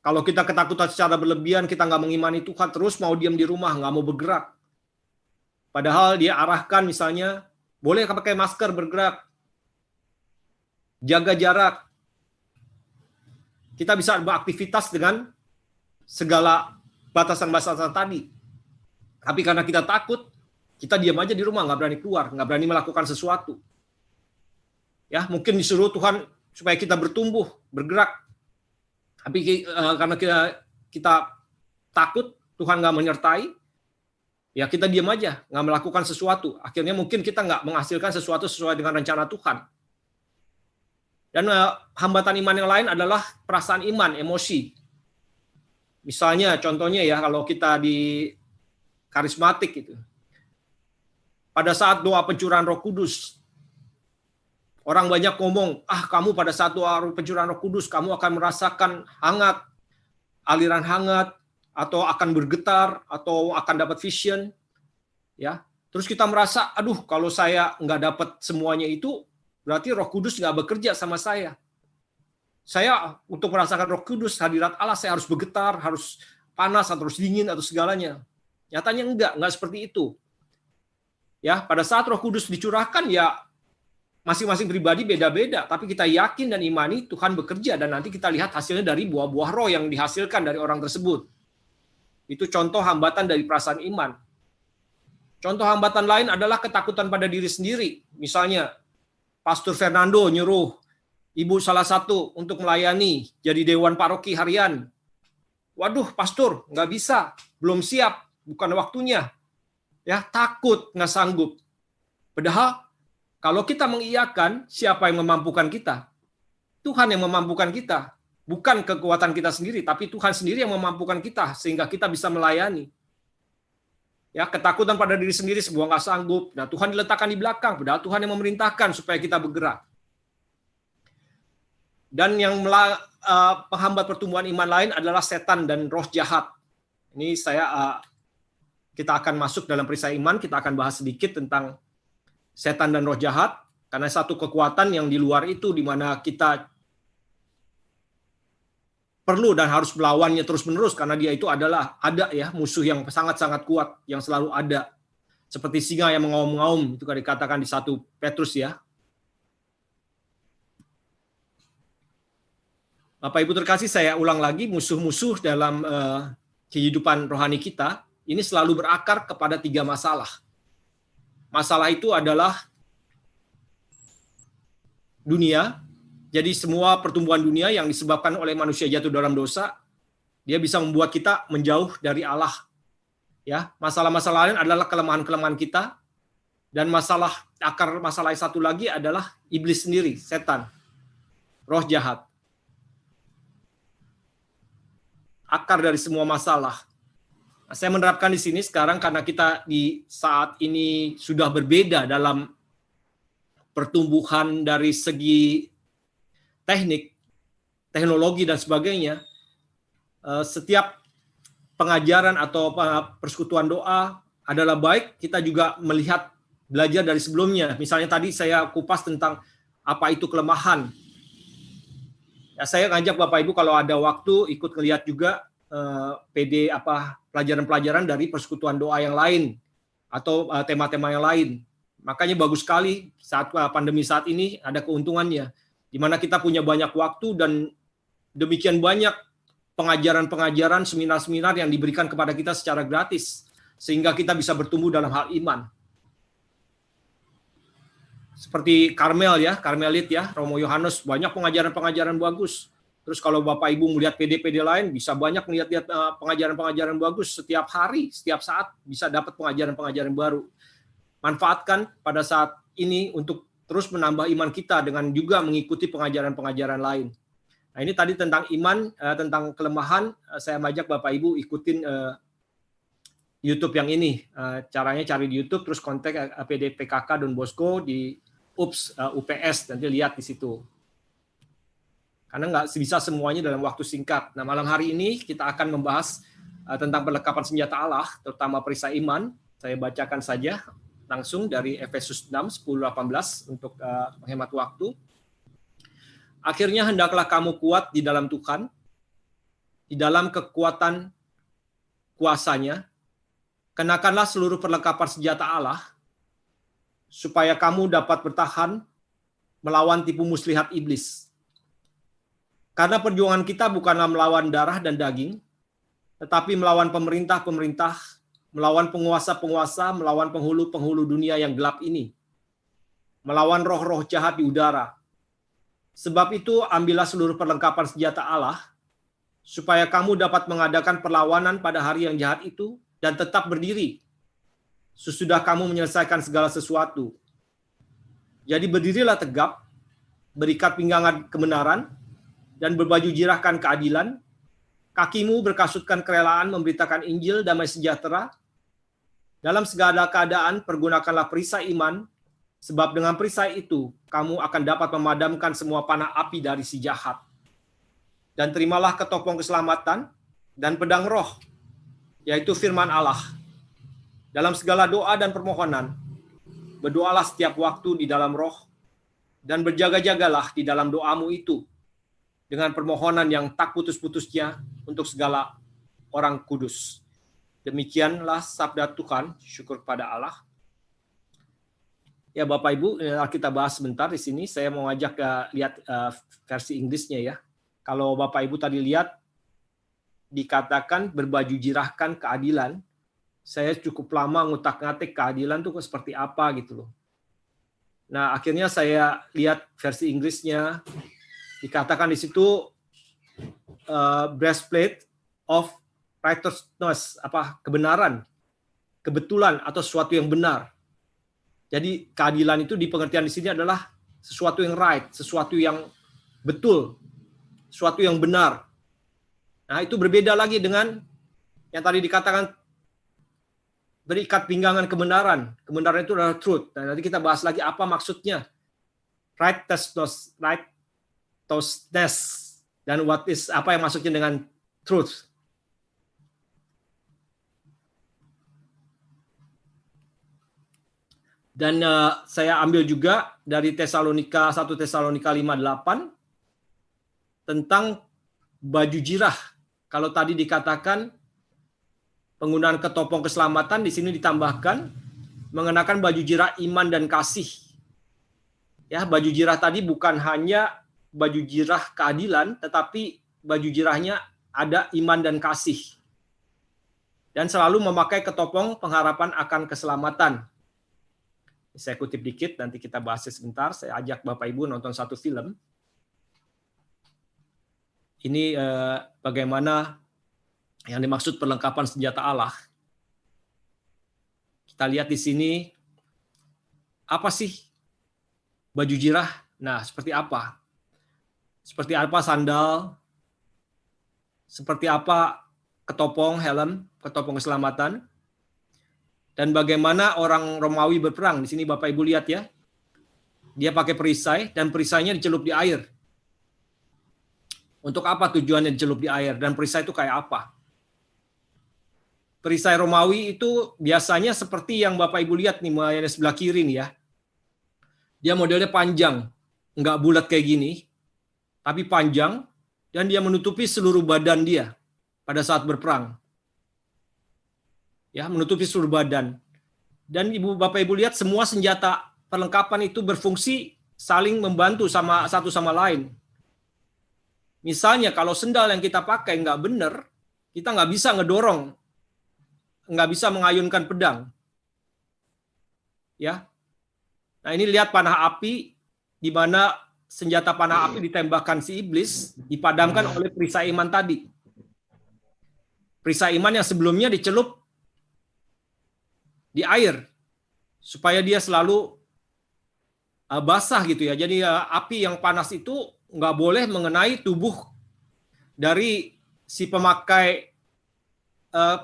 Speaker 7: kalau kita ketakutan secara berlebihan, kita nggak mengimani Tuhan, terus mau diam di rumah, nggak mau bergerak. Padahal dia arahkan misalnya, boleh pakai masker bergerak, jaga jarak. Kita bisa beraktivitas dengan segala batasan-batasan tadi. Tapi karena kita takut, kita diam aja di rumah, nggak berani keluar, nggak berani melakukan sesuatu. Ya, mungkin disuruh Tuhan supaya kita bertumbuh, bergerak. Tapi karena kita takut, Tuhan nggak menyertai, ya kita diam aja, nggak melakukan sesuatu. Akhirnya mungkin kita nggak menghasilkan sesuatu sesuai dengan rencana Tuhan. Dan hambatan iman yang lain adalah perasaan iman, emosi. Misalnya, contohnya ya, kalau kita di karismatik gitu. Pada saat doa pencurahan Roh Kudus, orang banyak ngomong, kamu pada saat doa pencurahan Roh Kudus, kamu akan merasakan hangat, aliran hangat, atau akan bergetar, atau akan dapat vision. Ya, terus kita merasa, kalau saya nggak dapat semuanya itu, berarti Roh Kudus nggak bekerja sama saya. Saya untuk merasakan Roh Kudus, hadirat Allah, saya harus bergetar, harus panas, atau harus dingin, atau segalanya. Nyatanya enggak seperti itu. Ya, pada saat Roh Kudus dicurahkan, ya masing-masing pribadi beda-beda, tapi kita yakin dan imani Tuhan bekerja, dan nanti kita lihat hasilnya dari buah-buah roh yang dihasilkan dari orang tersebut. Itu contoh hambatan dari perasaan iman. Contoh hambatan lain adalah ketakutan pada diri sendiri. Misalnya, Pastor Fernando nyuruh ibu salah satu untuk melayani, jadi dewan paroki harian. Waduh, pastor, nggak bisa, belum siap, bukan waktunya. Ya, takut, nggak sanggup. Padahal, kalau kita mengiyakan, siapa yang memampukan kita? Tuhan yang memampukan kita. Bukan kekuatan kita sendiri, tapi Tuhan sendiri yang memampukan kita, sehingga kita bisa melayani. Ya, ketakutan pada diri sendiri sebuah nggak sanggup. Nah, Tuhan diletakkan di belakang, padahal Tuhan yang memerintahkan supaya kita bergerak. Dan yang penghambat pertumbuhan iman lain adalah setan dan roh jahat. Ini saya kita akan masuk dalam perisai iman, kita akan bahas sedikit tentang setan dan roh jahat, karena satu kekuatan yang di luar itu di mana kita perlu dan harus melawannya terus-menerus, karena dia itu ada ya musuh yang sangat-sangat kuat yang selalu ada. Seperti singa yang mengaum-ngaum, itu kan dikatakan di 1 Petrus ya. Bapak Ibu terkasih, saya ulang lagi, musuh-musuh dalam kehidupan rohani kita ini selalu berakar kepada 3 masalah. Masalah itu adalah dunia. Jadi semua pertumbuhan dunia yang disebabkan oleh manusia jatuh dalam dosa, dia bisa membuat kita menjauh dari Allah. Ya, masalah-masalah lain adalah kelemahan-kelemahan kita, dan akar masalah yang satu lagi adalah iblis sendiri, setan, roh jahat. Akar dari semua masalah. Nah, saya menerapkan di sini sekarang karena kita di saat ini sudah berbeda dalam pertumbuhan dari segi teknik, teknologi dan sebagainya. Setiap pengajaran atau persekutuan doa adalah baik, kita juga belajar dari sebelumnya. Misalnya tadi saya kupas tentang apa itu kelemahan. Ya, saya ngajak Bapak Ibu kalau ada waktu ikut ngelihat juga pelajaran-pelajaran dari persekutuan doa yang lain atau tema-tema yang lain. Makanya bagus sekali saat pandemi saat ini ada keuntungannya, di mana kita punya banyak waktu dan demikian banyak pengajaran-pengajaran, seminar-seminar yang diberikan kepada kita secara gratis, sehingga kita bisa bertumbuh dalam hal iman. Seperti Karmelit ya, Romo Yohanes, banyak pengajaran-pengajaran bagus. Terus kalau Bapak Ibu melihat PD-PD lain, bisa banyak melihat pengajaran-pengajaran bagus setiap hari, setiap saat bisa dapat pengajaran-pengajaran baru. Manfaatkan pada saat ini untuk terus menambah iman kita dengan juga mengikuti pengajaran-pengajaran lain. Nah, ini tadi tentang iman, tentang kelemahan, saya mengajak Bapak Ibu ikutin YouTube yang ini. Caranya cari di YouTube, terus kontak PDPKK Don Bosco di UPS, nanti lihat di situ. Karena nggak bisa semuanya dalam waktu singkat. Nah, malam hari ini kita akan membahas tentang perlengkapan senjata Allah, terutama perisai iman. Saya bacakan saja langsung dari Efesus 6, 10-18 untuk menghemat waktu. Akhirnya hendaklah kamu kuat di dalam Tuhan, di dalam kekuatan kuasa-Nya. Kenakanlah seluruh perlengkapan senjata Allah, supaya kamu dapat bertahan melawan tipu muslihat iblis. Karena perjuangan kita bukanlah melawan darah dan daging, tetapi melawan pemerintah-pemerintah, melawan penguasa-penguasa, melawan penghulu-penghulu dunia yang gelap ini, melawan roh-roh jahat di udara. Sebab itu, ambillah seluruh perlengkapan senjata Allah, supaya kamu dapat mengadakan perlawanan pada hari yang jahat itu, dan tetap berdiri, sesudah kamu menyelesaikan segala sesuatu. Jadi berdirilah tegap, berikat pinggangan kebenaran, dan berbaju jirahkan keadilan, kakimu berkasutkan kerelaan memberitakan Injil damai sejahtera. Dalam segala keadaan pergunakanlah perisai iman, sebab dengan perisai itu kamu akan dapat memadamkan semua panah api dari si jahat. Dan terimalah ketopong keselamatan dan pedang roh, yaitu firman Allah. Dalam segala doa dan permohonan, berdoalah setiap waktu di dalam roh, dan berjaga-jagalah di dalam doamu itu, dengan permohonan yang tak putus-putusnya untuk segala orang kudus. Demikianlah sabda Tuhan, syukur kepada Allah. Ya Bapak Ibu, kita bahas sebentar di sini. Saya mau ngajak lihat versi Inggrisnya ya. Kalau Bapak Ibu tadi lihat, dikatakan berbaju jirahkan keadilan. Saya cukup lama ngutak-ngatik keadilan itu seperti apa gitu loh. Nah akhirnya saya lihat versi Inggrisnya, dikatakan di situ breastplate of righteousness, kebenaran, kebetulan atau sesuatu yang benar. Jadi keadilan itu di pengertian di sini adalah sesuatu yang right, sesuatu yang betul, sesuatu yang benar. Nah itu berbeda lagi dengan yang tadi dikatakan berikat pinggangan kebenaran. Kebenaran itu adalah truth. Nah, nanti kita bahas lagi apa maksudnya righteousness, dan apa yang maksudnya dengan truth. Dan saya ambil juga dari 1 Tesalonika 5:8 tentang baju jirah. Kalau tadi dikatakan penggunaan ketopong keselamatan, di sini ditambahkan mengenakan baju jirah iman dan kasih. Ya, baju jirah tadi bukan hanya baju jirah keadilan, tetapi baju jirahnya ada iman dan kasih. Dan selalu memakai ketopong pengharapan akan keselamatan. Saya kutip dikit, nanti kita bahas sebentar. Saya ajak Bapak Ibu nonton satu film. Ini bagaimana yang dimaksud perlengkapan senjata Allah. Kita lihat di sini, apa sih baju jirah? Nah, seperti apa? Seperti apa sandal? Seperti apa ketopong, helm, ketopong keselamatan? Dan bagaimana orang Romawi berperang. Di sini Bapak Ibu lihat ya. Dia pakai perisai dan perisainya dicelup di air. Untuk apa tujuannya dicelup di air? Dan perisai itu kayak apa? Perisai Romawi itu biasanya seperti yang Bapak Ibu lihat nih, yang sebelah kiri nih ya. Dia modelnya panjang. Nggak bulat kayak gini. Tapi panjang. Dan dia menutupi seluruh badan dia pada saat berperang. Ya, menutupi seluruh badan. Dan Bapak Ibu lihat semua senjata perlengkapan itu berfungsi saling membantu sama satu sama lain. Misalnya kalau sendal yang kita pakai nggak benar, kita nggak bisa ngedorong, nggak bisa mengayunkan pedang. Ya, nah ini lihat panah api, di mana senjata panah api ditembakkan si iblis, dipadamkan oleh perisai iman tadi. Perisai iman yang sebelumnya dicelup di air supaya dia selalu basah gitu ya. Jadi api yang panas itu nggak boleh mengenai tubuh dari si pemakai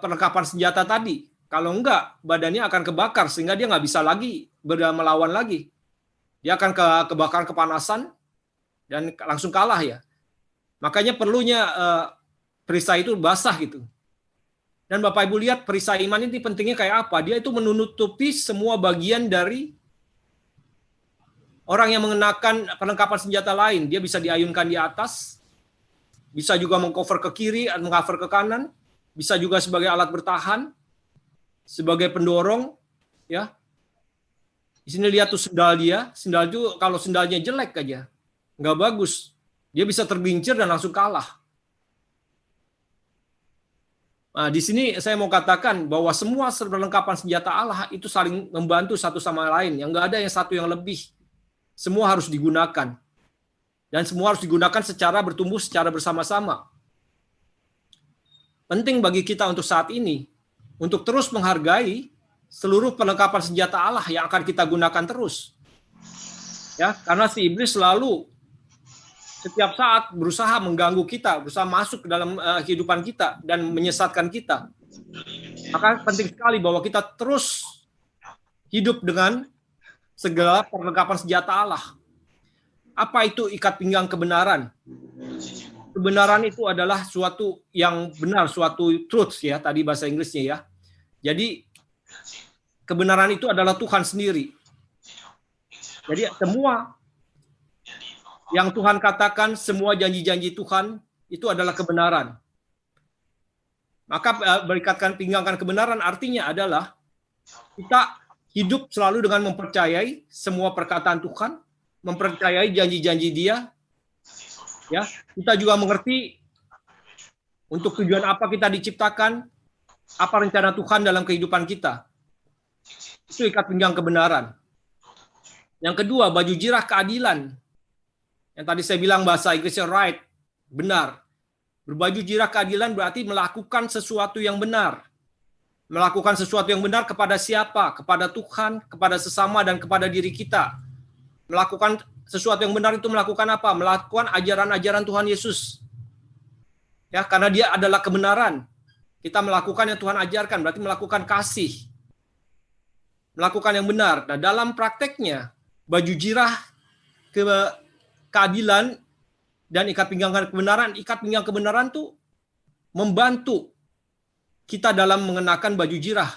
Speaker 7: perlengkapan senjata tadi. Kalau enggak, badannya akan kebakar sehingga dia nggak bisa lagi melawan lagi. Dia akan kebakaran kepanasan dan langsung kalah ya. Makanya perlunya perisai itu basah gitu. Dan Bapak Ibu lihat perisai iman ini pentingnya kayak apa? Dia itu menutupi semua bagian dari orang yang mengenakan perlengkapan senjata lain. Dia bisa diayunkan di atas, bisa juga mengcover ke kiri, mengcover ke kanan, bisa juga sebagai alat bertahan, sebagai pendorong, ya. Di sini lihat tuh sendal dia. Sendal itu kalau sendalnya jelek aja, nggak bagus, dia bisa tergelincir dan langsung kalah. Nah, di sini saya mau katakan bahwa semua perlengkapan senjata Allah itu saling membantu satu sama lain. Yang nggak ada yang satu yang lebih. Semua harus digunakan. Dan semua harus digunakan secara bertumbuh, secara bersama-sama. Penting bagi kita untuk saat ini, untuk terus menghargai seluruh perlengkapan senjata Allah yang akan kita gunakan terus. Ya, karena si iblis selalu setiap saat berusaha mengganggu kita, berusaha masuk ke dalam kehidupan kita dan menyesatkan kita. Maka penting sekali bahwa kita terus hidup dengan segala perlengkapan senjata Allah. Apa itu ikat pinggang kebenaran? Kebenaran itu adalah suatu yang benar, suatu truth ya, tadi bahasa Inggrisnya ya. Jadi kebenaran itu adalah Tuhan sendiri. Jadi semua yang Tuhan katakan, semua janji-janji Tuhan itu adalah kebenaran. Maka berikatkan pinggangkan kebenaran artinya adalah kita hidup selalu dengan mempercayai semua perkataan Tuhan, mempercayai janji-janji Dia. Ya, kita juga mengerti untuk tujuan apa kita diciptakan, apa rencana Tuhan dalam kehidupan kita. Itu ikat pinggang kebenaran. Yang kedua, baju jirah keadilan. Yang tadi saya bilang bahasa Inggrisnya right, benar. Berbaju jirah keadilan berarti melakukan sesuatu yang benar. Melakukan sesuatu yang benar kepada siapa? Kepada Tuhan, kepada sesama, dan kepada diri kita. Melakukan sesuatu yang benar itu melakukan apa? Melakukan ajaran-ajaran Tuhan Yesus. Ya, karena Dia adalah kebenaran. Kita melakukan yang Tuhan ajarkan, berarti melakukan kasih. Melakukan yang benar. Nah, dalam prakteknya, baju jirah keadilan dan ikat pinggang kebenaran tuh membantu kita dalam mengenakan baju jirah.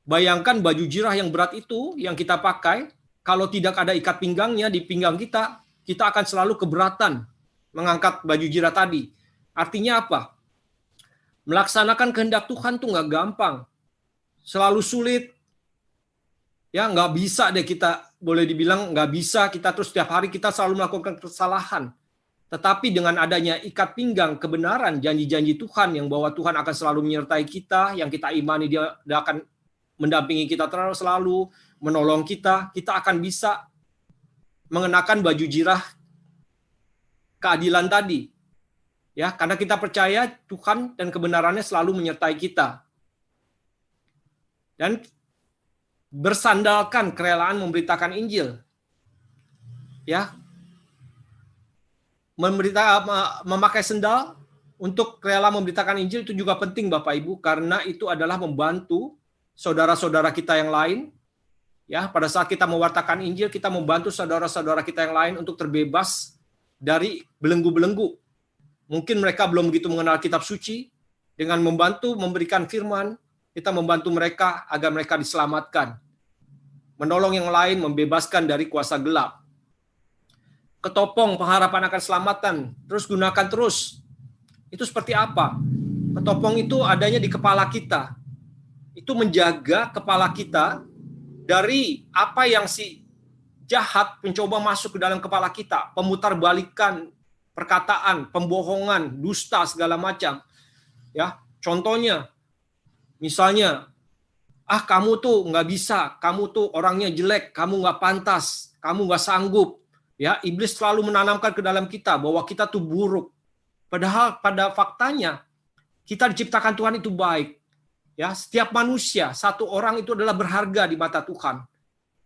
Speaker 7: Bayangkan baju jirah yang berat itu yang kita pakai, kalau tidak ada ikat pinggangnya di pinggang kita, kita akan selalu keberatan mengangkat baju jirah tadi. Artinya apa? Melaksanakan kehendak Tuhan tuh nggak gampang, selalu sulit. Ya, nggak bisa deh kita, boleh dibilang nggak bisa kita terus setiap hari kita selalu melakukan kesalahan. Tetapi dengan adanya ikat pinggang kebenaran, janji-janji Tuhan yang bahwa Tuhan akan selalu menyertai kita, yang kita imani dia akan mendampingi kita selalu, menolong kita, kita akan bisa mengenakan baju jirah keadilan tadi. Ya, karena kita percaya Tuhan dan kebenarannya selalu menyertai kita. Dan bersandalkan kerelaan memberitakan Injil. Ya. Memakai sendal untuk rela memberitakan Injil itu juga penting Bapak Ibu, karena itu adalah membantu saudara-saudara kita yang lain. Ya, pada saat kita mewartakan Injil, kita membantu saudara-saudara kita yang lain untuk terbebas dari belenggu-belenggu. Mungkin mereka belum begitu mengenal kitab suci, dengan membantu memberikan firman, kita membantu mereka agar mereka diselamatkan. Menolong yang lain, membebaskan dari kuasa gelap. Ketopong pengharapan akan keselamatan, terus gunakan terus. Itu seperti apa? Ketopong itu adanya di kepala kita. Itu menjaga kepala kita dari apa yang si jahat mencoba masuk ke dalam kepala kita, pemutarbalikan perkataan, pembohongan, dusta segala macam. Ya, contohnya, misalnya, kamu tuh nggak bisa, kamu tuh orangnya jelek, kamu nggak pantas, kamu nggak sanggup. Ya, iblis selalu menanamkan ke dalam kita bahwa kita tuh buruk. Padahal pada faktanya kita diciptakan Tuhan itu baik. Ya, setiap manusia, satu orang itu adalah berharga di mata Tuhan.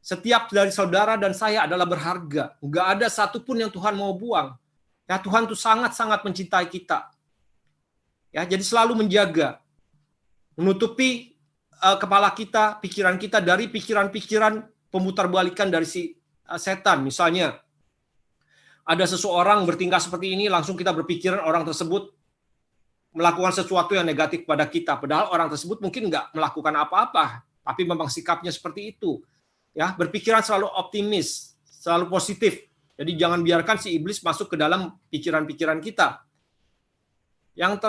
Speaker 7: Setiap dari saudara dan saya adalah berharga. Nggak ada satupun yang Tuhan mau buang. Ya, Tuhan tuh sangat-sangat mencintai kita. Ya, jadi selalu menjaga, menutupi kepala kita, pikiran kita dari pikiran-pikiran pemutarbalikan dari si setan. Misalnya, ada seseorang bertingkah seperti ini, langsung kita berpikiran orang tersebut melakukan sesuatu yang negatif pada kita. Padahal orang tersebut mungkin nggak melakukan apa-apa, tapi memang sikapnya seperti itu. Ya, berpikiran selalu optimis, selalu positif. Jadi jangan biarkan si iblis masuk ke dalam pikiran-pikiran kita. Yang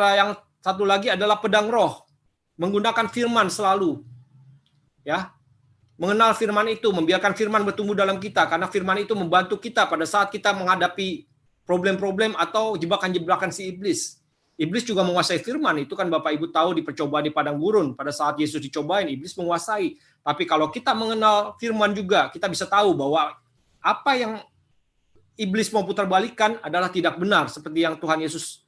Speaker 7: satu lagi adalah pedang roh, menggunakan firman selalu. Ya. Mengenal firman itu, membiarkan firman bertumbuh dalam kita, karena firman itu membantu kita pada saat kita menghadapi problem-problem atau jebakan-jebakan si iblis. Iblis juga menguasai firman, itu kan Bapak Ibu tahu di percobaan di padang gurun, pada saat Yesus dicobain, iblis menguasai. Tapi kalau kita mengenal firman juga, kita bisa tahu bahwa apa yang iblis mau putarbalikkan adalah tidak benar, seperti yang Tuhan Yesus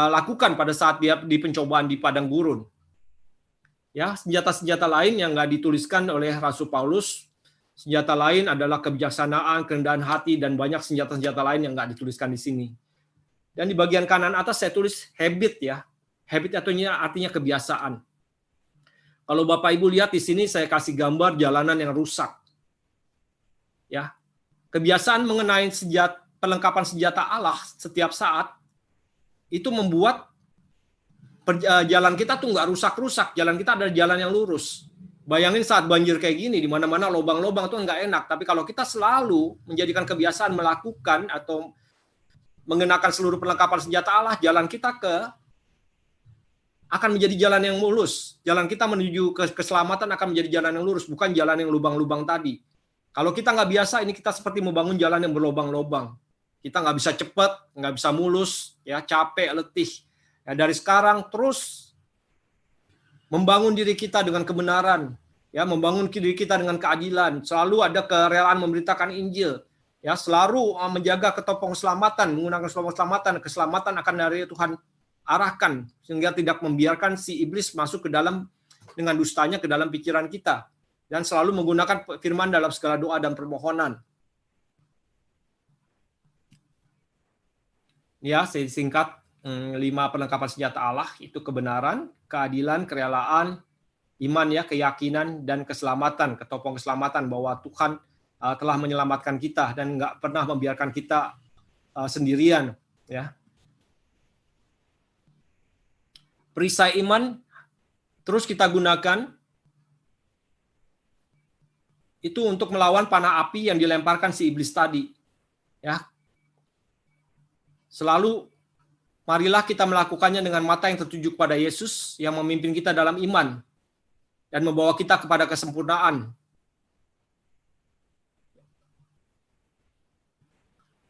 Speaker 7: lakukan pada saat dia di pencobaan di padang gurun. Ya, senjata-senjata lain yang nggak dituliskan oleh Rasul Paulus, senjata lain adalah kebijaksanaan, kerendahan hati, dan banyak senjata-senjata lain yang nggak dituliskan di sini. Dan di bagian kanan atas saya tulis habit ya. Habit artinya kebiasaan. Kalau Bapak Ibu lihat di sini saya kasih gambar jalanan yang rusak. Ya. Kebiasaan mengenai perlengkapan senjata Allah setiap saat itu membuat jalan kita tuh nggak rusak-rusak, jalan kita adalah jalan yang lurus. Bayangin saat banjir kayak gini, di mana-mana lubang-lubang tuh nggak enak. Tapi kalau kita selalu menjadikan kebiasaan melakukan atau mengenakan seluruh perlengkapan senjata Allah, jalan kita akan menjadi jalan yang mulus. Jalan kita menuju ke keselamatan akan menjadi jalan yang lurus, bukan jalan yang lubang-lubang tadi. Kalau kita nggak biasa, ini kita seperti membangun jalan yang berlubang-lubang. Kita nggak bisa cepat, nggak bisa mulus, ya capek, letih. Ya, dari sekarang terus membangun diri kita dengan kebenaran, ya membangun diri kita dengan keadilan, selalu ada kerelaan memberitakan Injil, ya selalu menjaga ketopong keselamatan, menggunakan ketopong keselamatan akan dari Tuhan arahkan sehingga tidak membiarkan si iblis masuk ke dalam dengan dustanya ke dalam pikiran kita, dan selalu menggunakan firman dalam segala doa dan permohonan. Ya, saya singkat 5 perlengkapan senjata Allah itu kebenaran, keadilan, kerelaan, iman ya, keyakinan dan keselamatan, ketopong keselamatan bahwa Tuhan telah menyelamatkan kita dan nggak pernah membiarkan kita sendirian ya. Perisai iman terus kita gunakan itu untuk melawan panah api yang dilemparkan si iblis tadi. Ya. Selalu marilah kita melakukannya dengan mata yang tertuju kepada Yesus yang memimpin kita dalam iman dan membawa kita kepada kesempurnaan.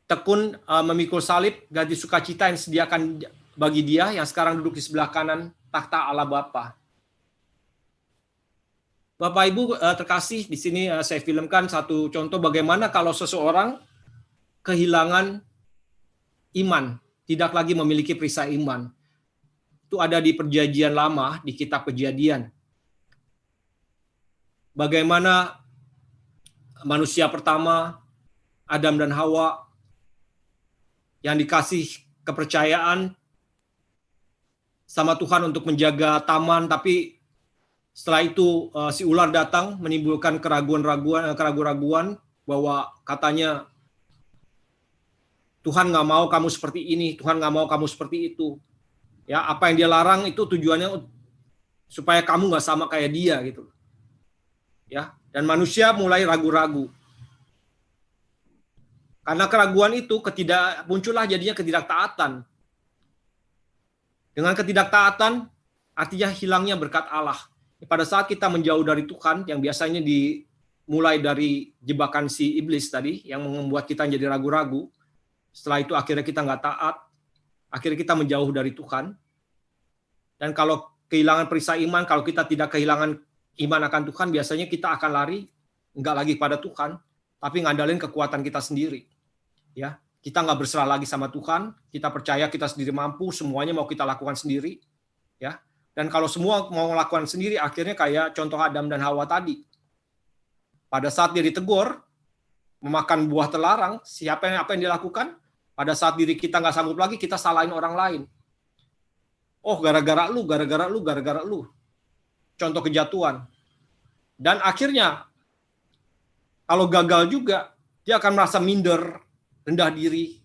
Speaker 7: Tekun memikul salib, ganti sukacita yang disediakan bagi dia yang sekarang duduk di sebelah kanan takhta Allah Bapa. Bapak Ibu terkasih, di sini saya filmkan satu contoh bagaimana kalau seseorang kehilangan iman, tidak lagi memiliki perisai iman. Itu ada di Perjanjian Lama, di kitab Kejadian. Bagaimana manusia pertama, Adam dan Hawa, yang dikasih kepercayaan sama Tuhan untuk menjaga taman, tapi setelah itu si ular datang menimbulkan keraguan-raguan bahwa katanya Tuhan nggak mau kamu seperti ini, Tuhan nggak mau kamu seperti itu. Ya, apa yang dia larang itu tujuannya supaya kamu nggak sama kayak dia gitu. Ya, dan manusia mulai ragu-ragu. Karena keraguan itu muncullah jadinya ketidaktaatan. Dengan ketidaktaatan artinya hilangnya berkat Allah. Pada saat kita menjauh dari Tuhan, yang biasanya dimulai dari jebakan si iblis tadi, yang membuat kita menjadi ragu-ragu, setelah itu akhirnya kita nggak taat, akhirnya kita menjauh dari Tuhan. Dan kalau kehilangan perisai iman, kalau kita tidak kehilangan iman akan Tuhan, biasanya kita akan lari, nggak lagi pada Tuhan, tapi ngandalin kekuatan kita sendiri. Ya, kita nggak berserah lagi sama Tuhan, kita percaya kita sendiri mampu, semuanya mau kita lakukan sendiri. Ya. Dan kalau semua mau melakukan sendiri, akhirnya kayak contoh Adam dan Hawa tadi. Pada saat dia ditegur, memakan buah terlarang, apa yang dilakukan? Pada saat diri kita nggak sanggup lagi, kita salahin orang lain. Oh, gara-gara lu. Contoh kejatuhan. Dan akhirnya, kalau gagal juga, dia akan merasa minder, rendah diri,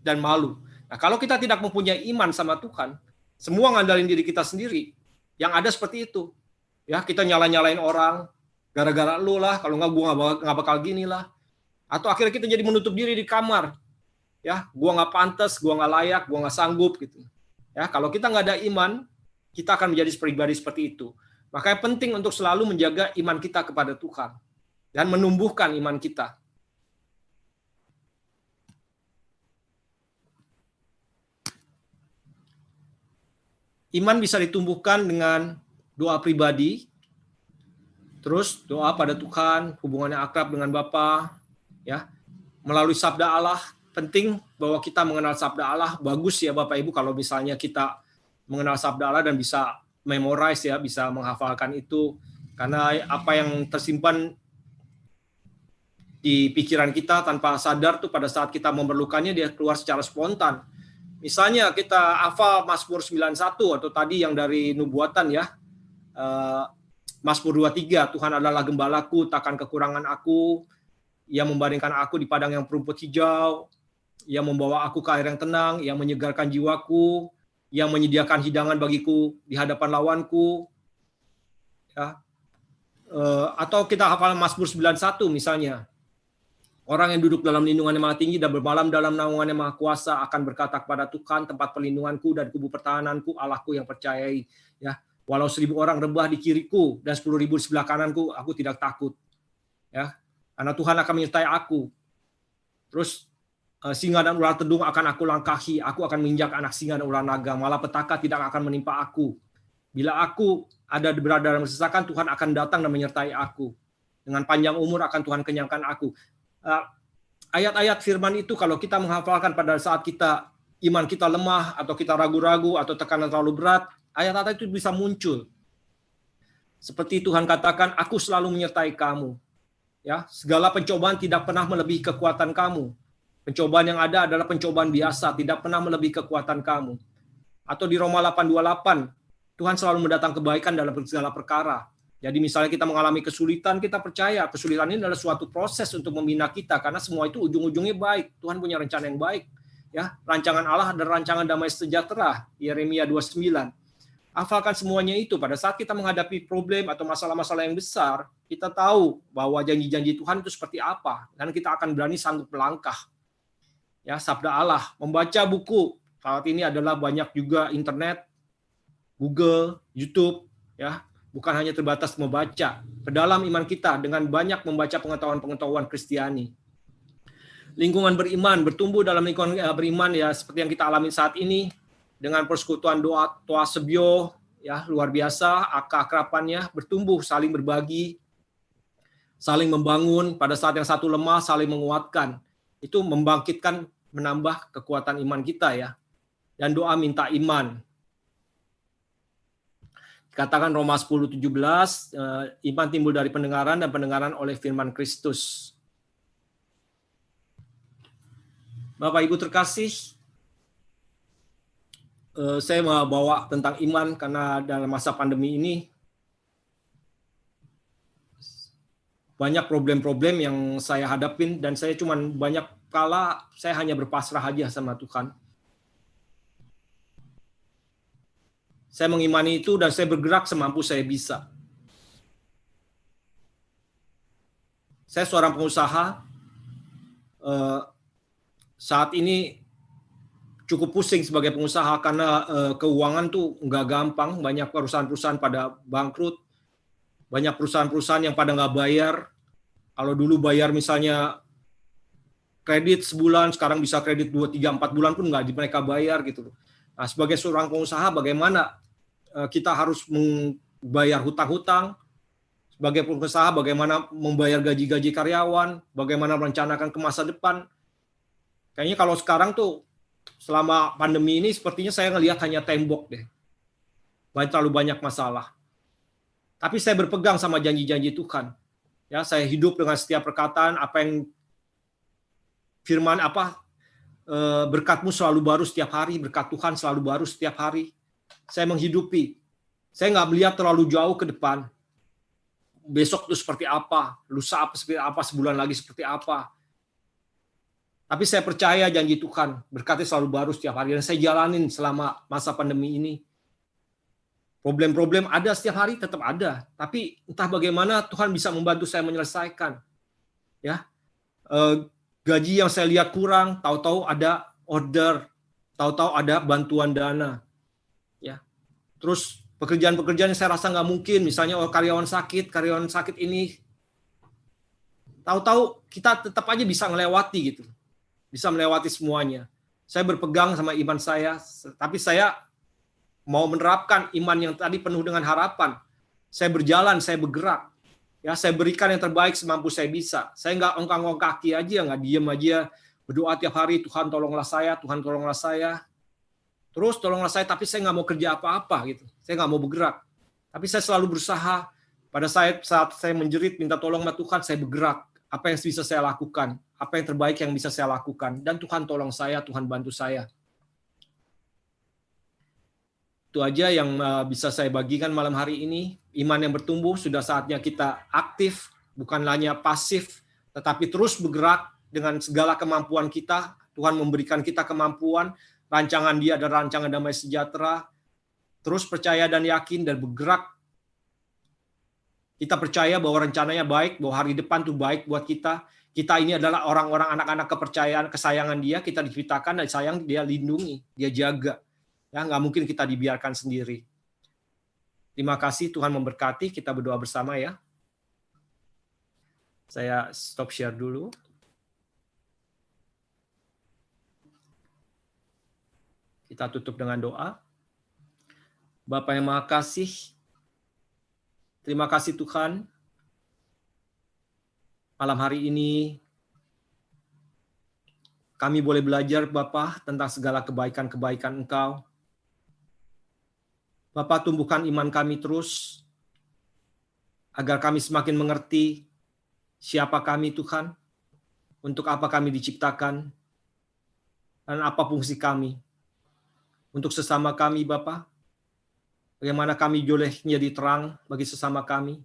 Speaker 7: dan malu. Nah, kalau kita tidak mempunyai iman sama Tuhan, semua ngandalin diri kita sendiri. Yang ada seperti itu. Ya, kita nyalain orang, gara-gara lu lah, kalau nggak gua nggak bakal gini lah. Atau akhirnya kita jadi menutup diri di kamar. Ya, gua nggak pantas, gua nggak layak, gua nggak sanggup gitu. Ya, kalau kita nggak ada iman, kita akan menjadi pribadi seperti itu. Makanya penting untuk selalu menjaga iman kita kepada Tuhan dan menumbuhkan iman kita. Iman bisa ditumbuhkan dengan doa pribadi, terus doa pada Tuhan, hubungannya akrab dengan Bapa, ya, melalui sabda Allah. Penting bahwa kita mengenal sabda Allah. Bagus ya Bapak Ibu kalau misalnya kita mengenal sabda Allah dan bisa memorize ya, bisa menghafalkan itu, karena apa yang tersimpan di pikiran kita tanpa sadar tuh pada saat kita memerlukannya dia keluar secara spontan. Misalnya kita hafal Mazmur 91 atau tadi yang dari nubuatan ya, Mazmur 23, Tuhan adalah gembalaku, takkan kekurangan aku, Ia membaringkan aku di padang yang berumput hijau, Ia membawa aku ke air yang tenang, Ia menyegarkan jiwaku, Ia menyediakan hidangan bagiku di hadapan lawanku. Ya. Atau kita hafal Mazmur 91 misalnya. Orang yang duduk dalam lindungan yang maha tinggi dan bermalam dalam naungan yang maha kuasa akan berkata kepada Tuhan, tempat perlindunganku dan kubu pertahananku, Allahku yang percayai. Ya, walau 1000 orang rebah di kiriku dan 10.000 di sebelah kananku, aku tidak takut. Ya, karena Tuhan akan menyertai aku. Terus singa dan ular tedung akan aku langkahi, aku akan menginjak anak singa dan ular naga, malapetaka tidak akan menimpa aku. Bila aku berada dalam kesesakan, Tuhan akan datang dan menyertai aku. Dengan panjang umur akan Tuhan kenyangkan aku. Ayat-ayat firman itu kalau kita menghafalkan pada saat iman kita lemah atau kita ragu-ragu atau tekanan terlalu berat, ayat-ayat itu bisa muncul. Seperti Tuhan katakan, aku selalu menyertai kamu. Ya, segala pencobaan tidak pernah melebihi kekuatan kamu. Pencobaan yang ada adalah pencobaan biasa, tidak pernah melebihi kekuatan kamu. Atau di Roma 8:28, Tuhan selalu mendatang kebaikan dalam segala perkara. Jadi misalnya kita mengalami kesulitan, kita percaya kesulitan ini adalah suatu proses untuk membina kita, karena semua itu ujung-ujungnya baik. Tuhan punya rencana yang baik. Ya, rancangan Allah adalah rancangan damai sejahtera, Yeremia 29. hafalkan semuanya itu. Pada saat kita menghadapi problem atau masalah-masalah yang besar, kita tahu bahwa janji-janji Tuhan itu seperti apa, dan kita akan berani sanggup melangkah. Ya, sabda Allah, membaca buku. Saat ini adalah banyak juga internet, Google, YouTube, ya, bukan hanya terbatas membaca. Perdalam iman kita dengan banyak membaca pengetahuan-pengetahuan Kristiani. Lingkungan beriman, bertumbuh dalam lingkungan beriman ya seperti yang kita alami saat ini dengan persekutuan doa Toa Sebio, ya luar biasa, akrabannya bertumbuh, saling berbagi, saling membangun. Pada saat yang satu lemah, saling menguatkan. Itu membangkitkan, menambah kekuatan iman kita ya. Dan doa minta iman. Katakan Roma 10:17, iman timbul dari pendengaran dan pendengaran oleh firman Kristus. Bapak Ibu terkasih, saya mau bawa tentang iman karena dalam masa pandemi ini banyak problem-problem yang saya hadapin, dan saya cuman banyak kala saya hanya berpasrah aja sama Tuhan. Saya mengimani itu dan saya bergerak semampu saya bisa. Saya seorang pengusaha, saat ini cukup pusing sebagai pengusaha karena keuangan tuh nggak gampang, banyak perusahaan-perusahaan pada bangkrut, banyak perusahaan-perusahaan yang pada nggak bayar. Kalau dulu bayar misalnya kredit sebulan, sekarang bisa kredit 2, 3, 4 bulan pun nggak mereka bayar gitu. Nah, sebagai seorang pengusaha bagaimana kita harus membayar hutang-hutang, sebagai pengusaha bagaimana membayar gaji-gaji karyawan, bagaimana merencanakan ke masa depan. Kayaknya kalau sekarang tuh selama pandemi ini sepertinya saya ngelihat hanya tembok deh. Terlalu banyak masalah. Tapi saya berpegang sama janji-janji Tuhan. Ya, saya hidup dengan setiap perkataan apa yang firman apa, berkat-Mu selalu baru setiap hari, berkat Tuhan selalu baru setiap hari. Saya menghidupi. Saya nggak melihat terlalu jauh ke depan. Besok itu seperti apa, lusa apa seperti apa, sebulan lagi seperti apa. Tapi saya percaya janji Tuhan, berkatnya selalu baru setiap hari, dan saya jalanin selama masa pandemi ini. Problem-problem ada setiap hari, tetap ada. Tapi entah bagaimana Tuhan bisa membantu saya menyelesaikan. Ya, gaji yang saya lihat kurang, tahu-tahu ada order, tahu-tahu ada bantuan dana. Ya, terus pekerjaan-pekerjaan yang saya rasa nggak mungkin, misalnya karyawan sakit ini, tahu-tahu kita tetap aja bisa melewati gitu. Bisa melewati semuanya. Saya berpegang sama iman saya, tapi saya mau menerapkan iman yang tadi penuh dengan harapan. Saya berjalan, saya bergerak. Ya, saya berikan yang terbaik semampu saya bisa. Saya nggak ongkang-ongkang kaki aja, nggak diem aja, berdoa tiap hari, Tuhan tolonglah saya, Tuhan tolonglah saya. Terus tolonglah saya, tapi saya nggak mau kerja apa-apa gitu. Saya nggak mau bergerak. Tapi saya selalu berusaha. Pada saat saya menjerit, minta tolong sama Tuhan, saya bergerak. Apa yang bisa saya lakukan? Apa yang terbaik yang bisa saya lakukan? Dan Tuhan tolong saya, Tuhan bantu saya. Itu aja yang bisa saya bagikan malam hari ini. Iman yang bertumbuh, sudah saatnya kita aktif, bukan hanya pasif, tetapi terus bergerak dengan segala kemampuan kita. Tuhan memberikan kita kemampuan, rancangan Dia adalah rancangan damai sejahtera. Terus percaya dan yakin dan bergerak. Kita percaya bahwa rencananya baik, bahwa hari depan itu baik buat kita. Kita ini adalah orang-orang anak-anak kepercayaan, kesayangan Dia. Kita diciptakan dan sayang, Dia lindungi, Dia jaga. Ya, nggak mungkin kita dibiarkan sendiri. Terima kasih, Tuhan memberkati. Kita berdoa bersama ya. Saya stop share dulu. Kita tutup dengan doa. Bapa yang Maha Kasih, terima kasih Tuhan. Malam hari ini kami boleh belajar Bapa tentang segala kebaikan-kebaikan Engkau. Bapa, tumbuhkan iman kami terus, agar kami semakin mengerti siapa kami Tuhan, untuk apa kami diciptakan, dan apa fungsi kami. Untuk sesama kami Bapa, bagaimana kami boleh menjadi terang bagi sesama kami,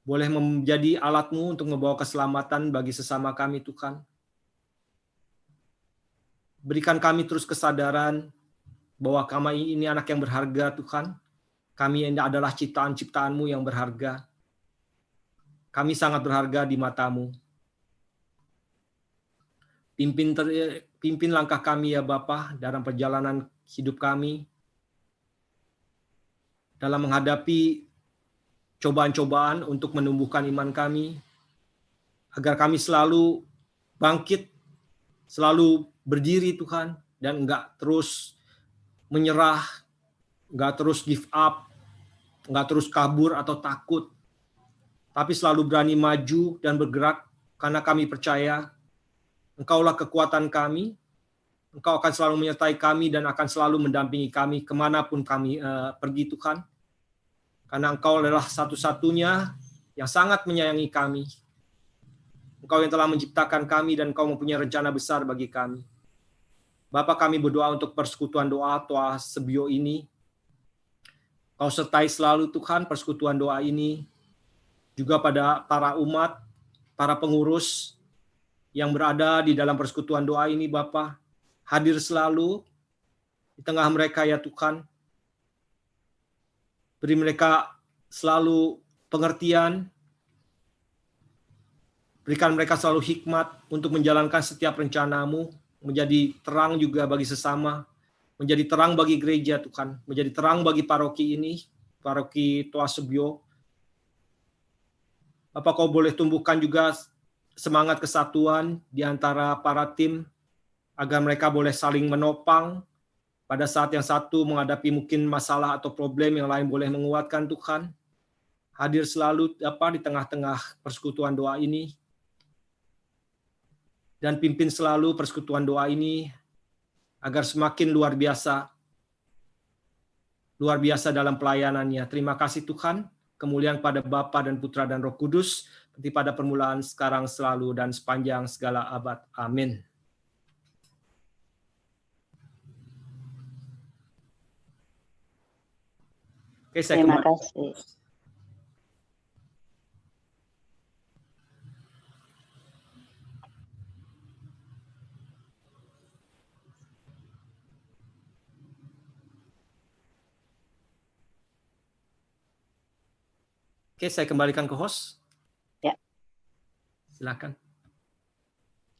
Speaker 7: boleh menjadi alat-Mu untuk membawa keselamatan bagi sesama kami Tuhan. Berikan kami terus kesadaran bahwa kami ini anak yang berharga Tuhan, Kami ini adalah ciptaan-ciptaan-Mu yang berharga. Kami sangat berharga di mata-Mu. Pimpin langkah kami ya Bapa dalam perjalanan hidup kami, dalam menghadapi cobaan-cobaan untuk menumbuhkan iman kami, agar kami selalu bangkit, selalu berdiri Tuhan, dan enggak terus menyerah, enggak terus give up, enggak terus kabur atau takut, tapi selalu berani maju dan bergerak, karena kami percaya Engkaulah kekuatan kami, Engkau akan selalu menyertai kami dan akan selalu mendampingi kami kemanapun kami pergi Tuhan. Karena Engkau adalah satu-satunya yang sangat menyayangi kami. Engkau yang telah menciptakan kami dan Engkau mempunyai rencana besar bagi kami. Bapa, kami berdoa untuk persekutuan doa Toa Sebio ini. Kau sertai selalu Tuhan persekutuan doa ini. Juga pada para umat, para pengurus yang berada di dalam persekutuan doa ini Bapa. Hadir selalu di tengah mereka ya Tuhan. Beri mereka selalu pengertian. Berikan mereka selalu hikmat untuk menjalankan setiap rencana-Mu. Menjadi terang juga bagi sesama. Menjadi terang bagi gereja Tuhan. Menjadi terang bagi paroki ini. Paroki Toa Sebio. Bapak, Kau boleh tumbuhkan juga semangat kesatuan di antara para tim. Agar mereka boleh saling menopang. Pada saat yang satu menghadapi mungkin masalah atau problem, yang lain boleh menguatkan Tuhan. Hadir selalu di tengah-tengah persekutuan doa ini. Dan pimpin selalu persekutuan doa ini agar semakin luar biasa dalam pelayanannya. Terima kasih Tuhan, kemuliaan pada Bapa dan Putra dan Roh Kudus, seperti pada permulaan, sekarang, selalu, dan sepanjang segala abad. Amin. Oke,
Speaker 2: Terima kasih.
Speaker 7: Oke, saya kembalikan ke host.
Speaker 2: Ya.
Speaker 7: Silakan.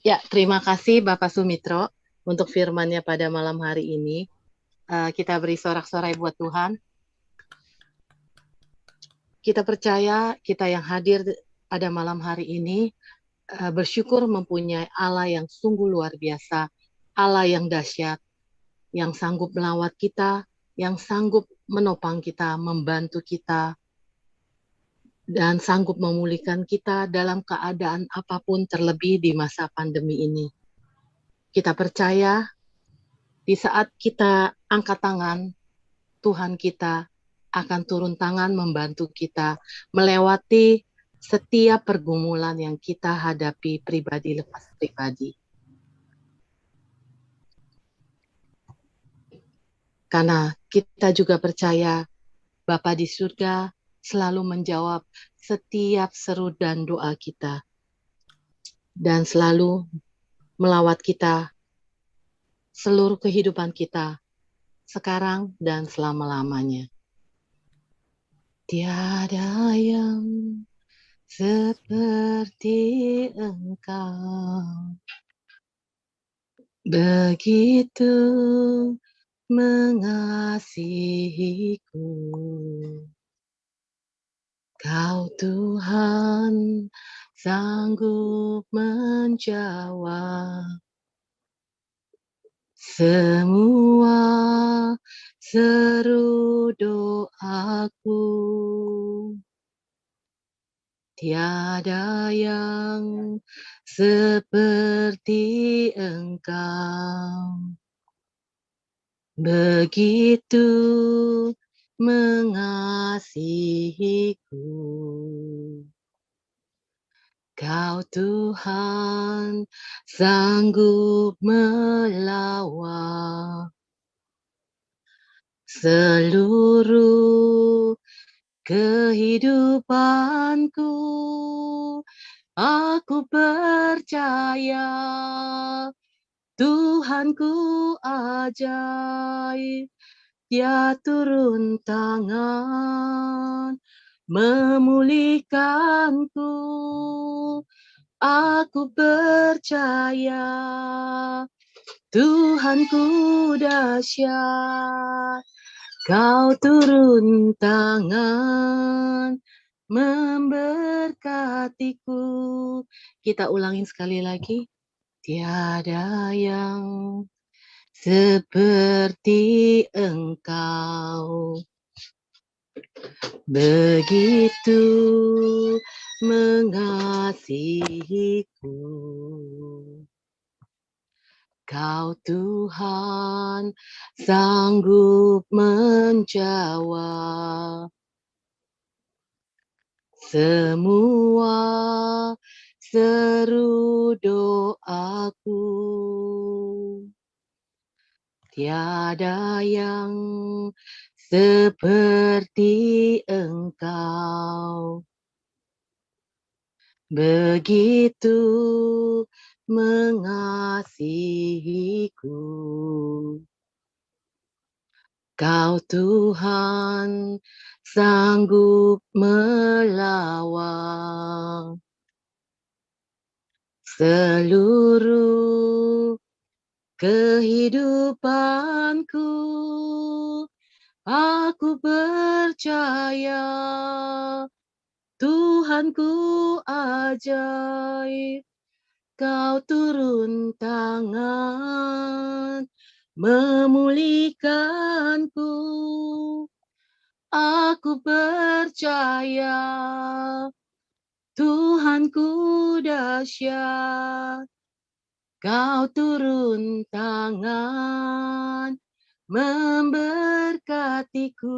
Speaker 1: Ya, terima kasih Bapak Sumitro untuk firman-Nya pada malam hari ini. Kita beri sorak-sorai buat Tuhan. Kita percaya kita yang hadir pada malam hari ini bersyukur mempunyai Allah yang sungguh luar biasa, Allah yang dahsyat, yang sanggup melawat kita, yang sanggup menopang kita, membantu kita, dan sanggup memulihkan kita dalam keadaan apapun, terlebih di masa pandemi ini. Kita percaya di saat kita angkat tangan, Tuhan kita akan turun tangan membantu kita melewati setiap pergumulan yang kita hadapi pribadi lepas pribadi. Karena kita juga percaya Bapa di surga selalu menjawab setiap seru dan doa kita. Dan selalu melawat kita seluruh kehidupan kita sekarang dan selama-lamanya. Tiada yang seperti Engkau, begitu mengasihiku. Kau Tuhan sanggup menjawab semua seru doaku. Tiada yang seperti Engkau, begitu mengasihiku. Kau Tuhan sanggup melawat seluruh kehidupanku. Aku percaya Tuhanku ajaib, Dia turun tangan memulihkanku. Aku percaya Tuhanku dahsyat. Kau turun tangan memberkatiku. Kita ulangin sekali lagi. Tiada yang seperti Engkau, begitu mengasihiku. Kau Tuhan sanggup menjawab semua seru doaku. Tiada yang seperti Engkau, begitu mengasihiku. Kau Tuhan sanggup melawan seluruh kehidupanku. Aku percaya Tuhanku ajaib. Kau turun tangan memulihkanku. Aku percaya Tuhanku dahsyat. Kau turun tangan memberkatiku.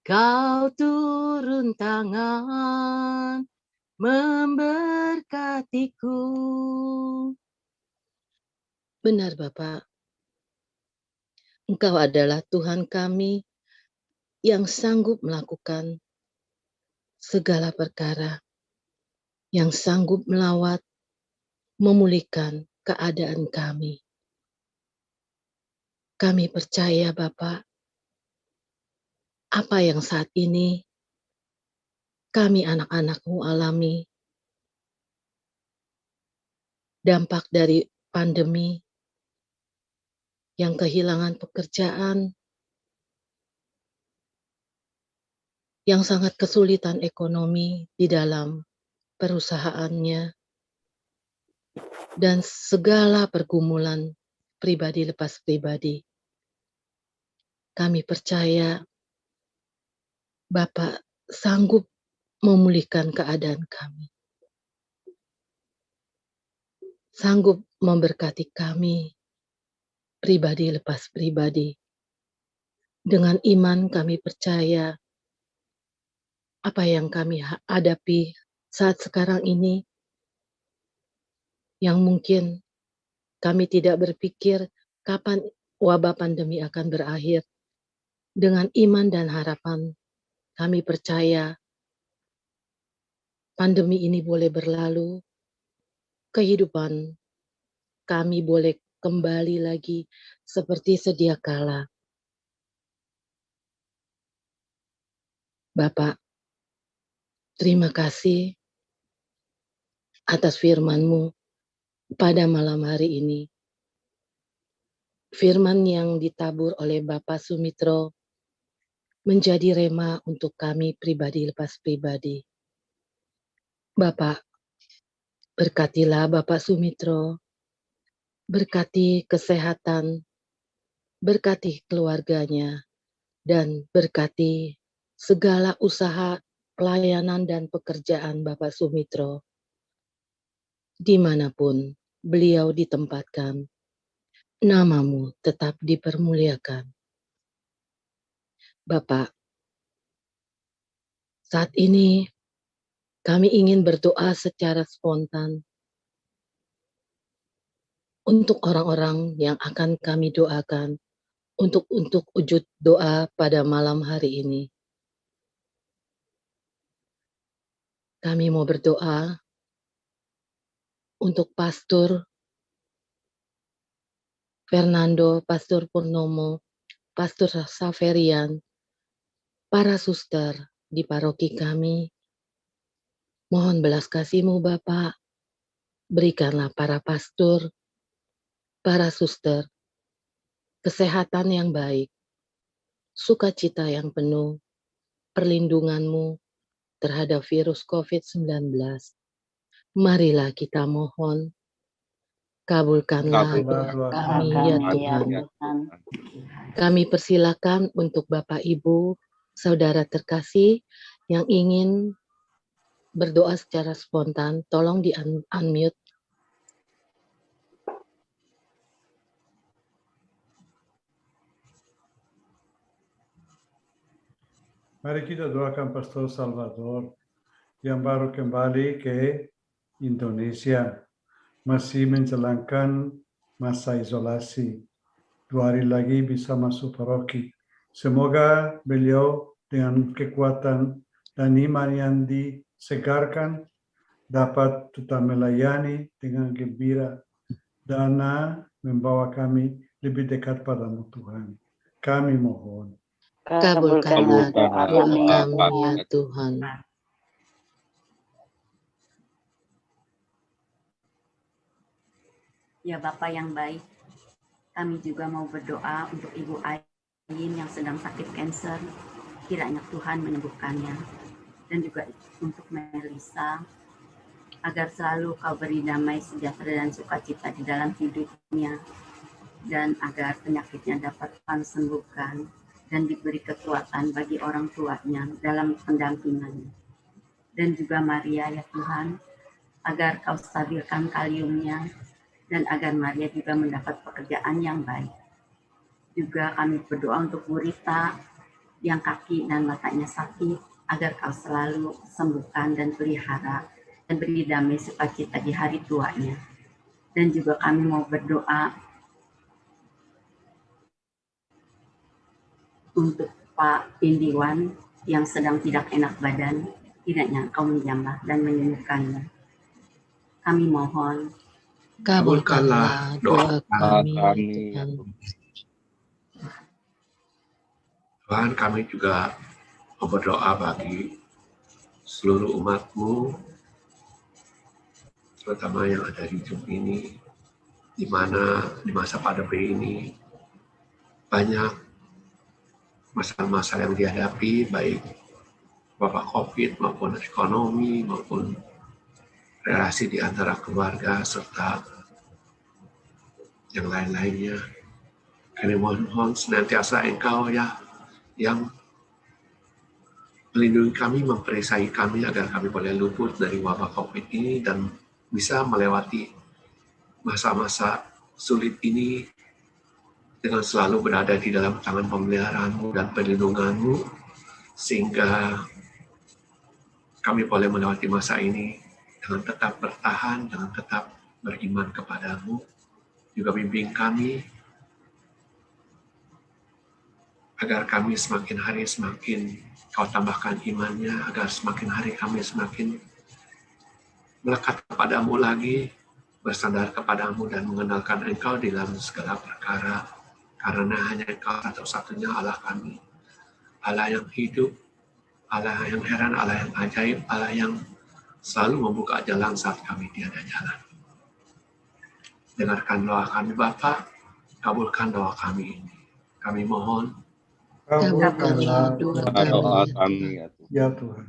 Speaker 1: Kau turun tangan memberkatiku. Benar Bapak, Engkau adalah Tuhan kami yang sanggup melakukan segala perkara, yang sanggup melawat, memulihkan keadaan kami. Kami percaya Bapak, apa yang saat ini kami anak-anak-Mu alami, dampak dari pandemi, yang kehilangan pekerjaan, yang sangat kesulitan ekonomi di dalam perusahaannya, dan segala pergumulan pribadi lepas pribadi. Kami percaya Bapak sanggup memulihkan keadaan kami. Sanggup memberkati kami pribadi lepas pribadi. Dengan iman kami percaya apa yang kami hadapi saat sekarang ini, yang mungkin kami tidak berpikir kapan wabah pandemi akan berakhir. Dengan iman dan harapan kami percaya pandemi ini boleh berlalu, kehidupan kami boleh kembali lagi seperti sedia kala. Bapak, terima kasih atas firman-Mu pada malam hari ini. Firman yang ditabur oleh Bapak Sumitro menjadi rema untuk kami pribadi lepas pribadi. Bapak, berkatilah Bapak Sumitro, berkati kesehatan, berkati keluarganya, dan berkati segala usaha, pelayanan, dan pekerjaan Bapak Sumitro. Dimanapun beliau ditempatkan, nama-Mu tetap dipermuliakan. Bapak, saat ini kami ingin berdoa secara spontan untuk orang-orang yang akan kami doakan untuk wujud doa pada malam hari ini. Kami mau berdoa untuk Pastor Fernando, Pastor Purnomo, Pastor Saferian, para suster di paroki kami, mohon belas kasih-Mu Bapak, berikanlah para pastor, para suster, kesehatan yang baik, sukacita yang penuh, perlindungan-Mu terhadap virus COVID-19. Marilah kita mohon, kabulkanlah
Speaker 2: Kabulkanlah
Speaker 1: doa
Speaker 2: doa
Speaker 1: kami
Speaker 2: kami,
Speaker 1: ya
Speaker 2: ya
Speaker 1: Tuhan.
Speaker 2: Tuhan.
Speaker 1: Kami persilakan untuk Bapak Ibu, saudara terkasih yang ingin berdoa secara spontan, tolong di-unmute.
Speaker 8: Mari kita doakan Pastor Salvador yang baru kembali ke Indonesia, masih menjalankan masa isolasi. 2 hari lagi bisa masuk paroki. Semoga beliau dengan kekuatan dan iman yang disegarkan dapat tetap melayani dengan gembira dan membawa kami lebih dekat padamu Tuhan. Kami mohon.
Speaker 1: Kabulkanlah
Speaker 2: doa
Speaker 1: doa
Speaker 2: kami, ya
Speaker 1: kami ya
Speaker 2: Tuhan.
Speaker 1: Tuhan.
Speaker 6: Ya Bapa yang baik, kami juga mau berdoa untuk Ibu Ain yang sedang sakit kanker. Kiranya Tuhan menyembuhkannya. Dan juga untuk Melisa, agar selalu Kau beri damai, sejahtera, dan sukacita di dalam hidupnya. Dan agar penyakitnya dapat Tuhan sembuhkan dan diberi kekuatan bagi orang tuanya dalam pendampingannya. Dan juga Maria ya Tuhan, agar Kau stabilkan kaliumnya, dan agar Maria juga mendapat pekerjaan yang baik. Juga kami berdoa untuk Bu Rita yang kaki dan matanya sakit, agar Kau selalu sembuhkan dan pelihara dan beri damai sukacita di hari tuanya. Dan juga kami mau berdoa untuk Pak Indiwan yang sedang tidak enak badan, kiranya Kau menjamah dan menyembuhkannya. Kami mohon,
Speaker 1: Kabulkanlah doa kami ya Tuhan.
Speaker 5: Tuhan, kami juga mau berdoa bagi seluruh umat-Mu, terutama yang ada di hidup ini, di mana di masa pandemi ini banyak masalah-masalah yang dihadapi, baik wabah COVID maupun ekonomi maupun relasi di antara keluarga serta yang lain-lainnya. Kami mohon senantiasa Engkau ya yang melindungi kami, memperisai kami agar kami boleh luput dari wabah COVID ini dan bisa melewati masa-masa sulit ini dengan selalu berada di dalam tangan pemeliharaan-Mu dan perlindungan-Mu, sehingga kami boleh melewati masa ini dengan tetap bertahan, dengan tetap beriman kepada-Mu. Juga bimbing kami agar kami semakin hari semakin Kau tambahkan imannya, agar semakin hari kami semakin melekat kepada-Mu lagi, bersandar kepada-Mu dan mengenalkan Engkau di dalam segala perkara, karena hanya Engkau satu-satunya Allah kami, Allah yang hidup, Allah yang heran, Allah yang ajaib, Allah yang selalu membuka jalan saat kami tiada jalan. Dengarkan doa kami Bapa, kabulkan doa kami ini. Kami mohon,
Speaker 1: Kabulkanlah doa
Speaker 4: Doa
Speaker 1: kami
Speaker 4: kami
Speaker 1: ya Tuhan.
Speaker 4: ya Tuhan.
Speaker 8: Ya Tuhan.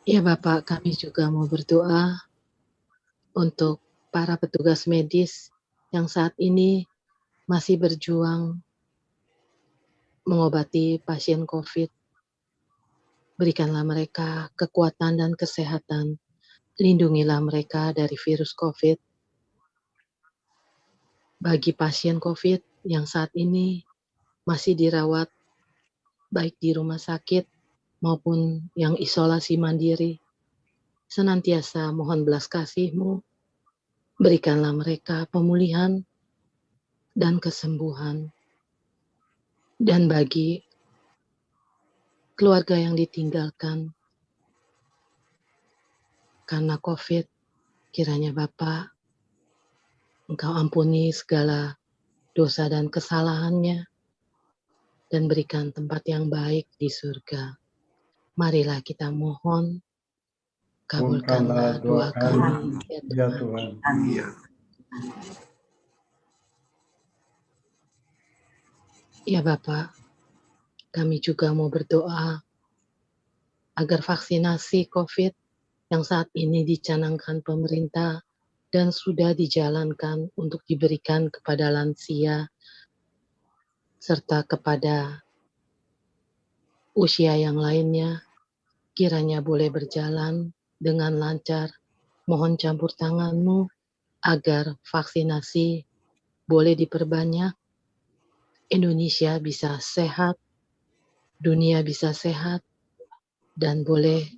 Speaker 1: Ya Bapak, kami juga mau berdoa untuk para petugas medis yang saat ini masih berjuang mengobati pasien COVID. Berikanlah mereka kekuatan dan kesehatan. Lindungilah mereka dari virus COVID. Bagi pasien COVID yang saat ini masih dirawat baik di rumah sakit maupun yang isolasi mandiri, senantiasa mohon belas kasih-Mu. Berikanlah mereka pemulihan dan kesembuhan. Dan bagi keluarga yang ditinggalkan karena COVID, kiranya Bapa Engkau ampuni segala dosa dan kesalahannya, dan berikan tempat yang baik di surga. Marilah kita mohon, kabulkanlah doa kami,
Speaker 8: ya Tuhan.
Speaker 5: Iya.
Speaker 1: Ya Bapa, kami juga mau berdoa agar vaksinasi COVID yang saat ini dicanangkan pemerintah dan sudah dijalankan untuk diberikan kepada lansia serta kepada usia yang lainnya, kiranya boleh berjalan dengan lancar. Mohon campur tangan-Mu agar vaksinasi boleh diperbanyak, Indonesia bisa sehat, dunia bisa sehat, dan boleh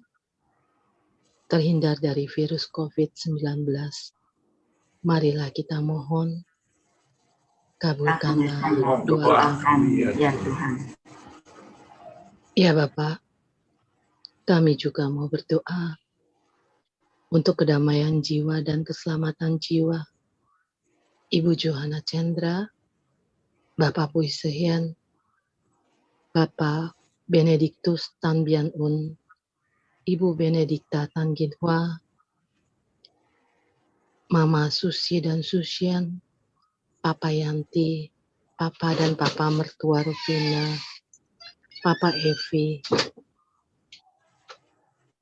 Speaker 1: terhindar dari virus COVID-19. Marilah kita mohon, kabulkanlah doa kami.
Speaker 6: Ya Tuhan.
Speaker 1: Ya Bapak, kami juga mau berdoa untuk kedamaian jiwa dan keselamatan jiwa Ibu Johanna Chandra, Bapak Pui Sehian, Bapak Benediktus Tan Bien Un, Ibu Benedikta Tan Gin Hwa, Mama Susi dan Susian, Papa Yanti, Papa dan Papa mertua Rufina, Papa Evi,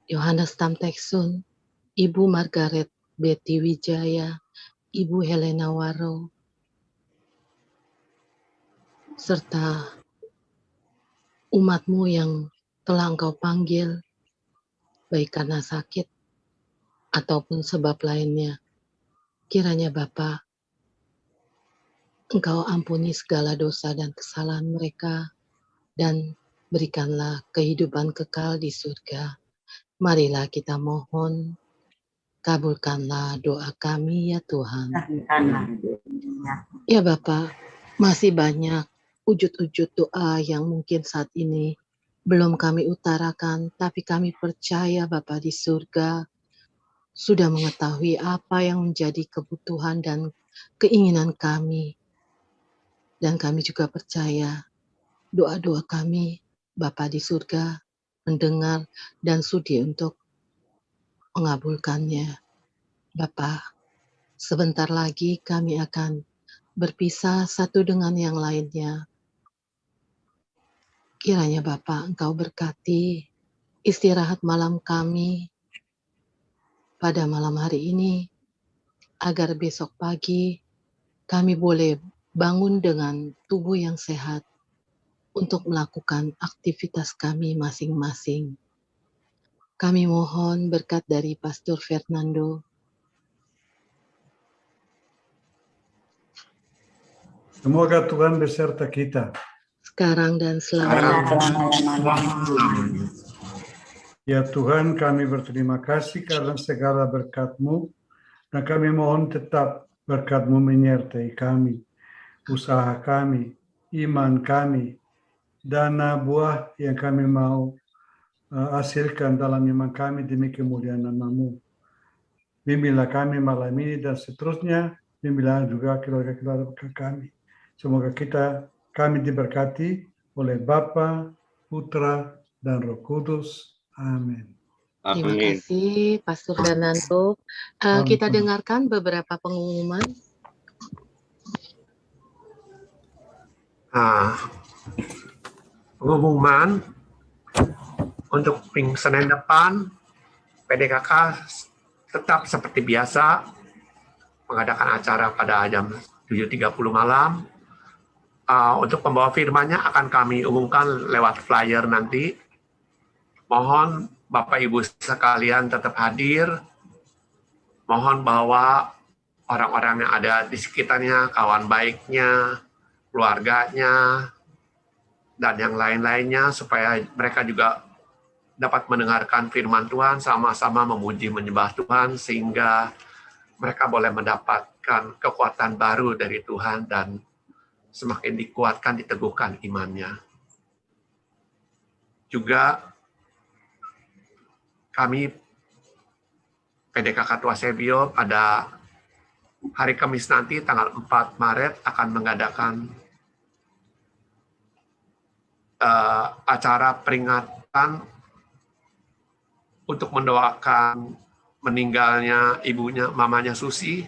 Speaker 1: Yohanes Tamteksun, Ibu Margaret Betty Wijaya, Ibu Helena Waro, serta umat-Mu yang telah Engkau panggil, baik karena sakit ataupun sebab lainnya. Kiranya Bapa, Engkau ampuni segala dosa dan kesalahan mereka, dan berikanlah kehidupan kekal di surga. Marilah kita mohon, kabulkanlah doa kami ya Tuhan. Ya Bapa, masih banyak wujud-wujud doa yang mungkin saat ini belum kami utarakan, tapi kami percaya Bapa di surga sudah mengetahui apa yang menjadi kebutuhan dan keinginan kami. Dan kami juga percaya doa-doa kami, Bapa di surga, mendengar dan sudi untuk mengabulkannya. Bapa, sebentar lagi kami akan berpisah satu dengan yang lainnya. Kiranya Bapa, Engkau berkati istirahat malam kami pada malam hari ini, agar besok pagi kami boleh bangun dengan tubuh yang sehat untuk melakukan aktivitas kami masing-masing. Kami mohon berkat dari Pastor Fernando.
Speaker 8: Semoga Tuhan beserta kita.
Speaker 1: Sekarang dan selamanya.
Speaker 8: Ya Tuhan, kami berterima kasih karena segala berkat-Mu, dan kami mohon tetap berkat-Mu menyertai kami, usaha kami, iman kami, dana buah yang kami mau hasilkan dalam iman kami demi kemuliaan nama-Mu. Bimbinglah kami malam ini dan seterusnya, bimbinglah juga keluarga-keluarga kami. Semoga kami diberkati oleh Bapa, Putra, dan Roh Kudus. Amin.
Speaker 1: Terima
Speaker 4: Amin.
Speaker 1: kasih Pastor Fernando. Kita dengarkan beberapa pengumuman.
Speaker 5: Pengumuman untuk Senin depan, PDKK tetap seperti biasa mengadakan acara pada jam 7.30 malam. Untuk pembawa firman-nya akan kami umumkan lewat flyer nanti. Mohon Bapak Ibu sekalian tetap hadir. Mohon bahwa orang-orang yang ada di sekitarnya, kawan baiknya, keluarganya, dan yang lain-lainnya, supaya mereka juga dapat mendengarkan firman Tuhan, sama-sama memuji menyembah Tuhan, sehingga mereka boleh mendapatkan kekuatan baru dari Tuhan dan semakin dikuatkan, diteguhkan imannya. Juga kami PDKK Tua Sebio pada hari Kamis nanti tanggal 4 Maret akan mengadakan acara peringatan untuk mendoakan meninggalnya ibunya, mamanya Susi,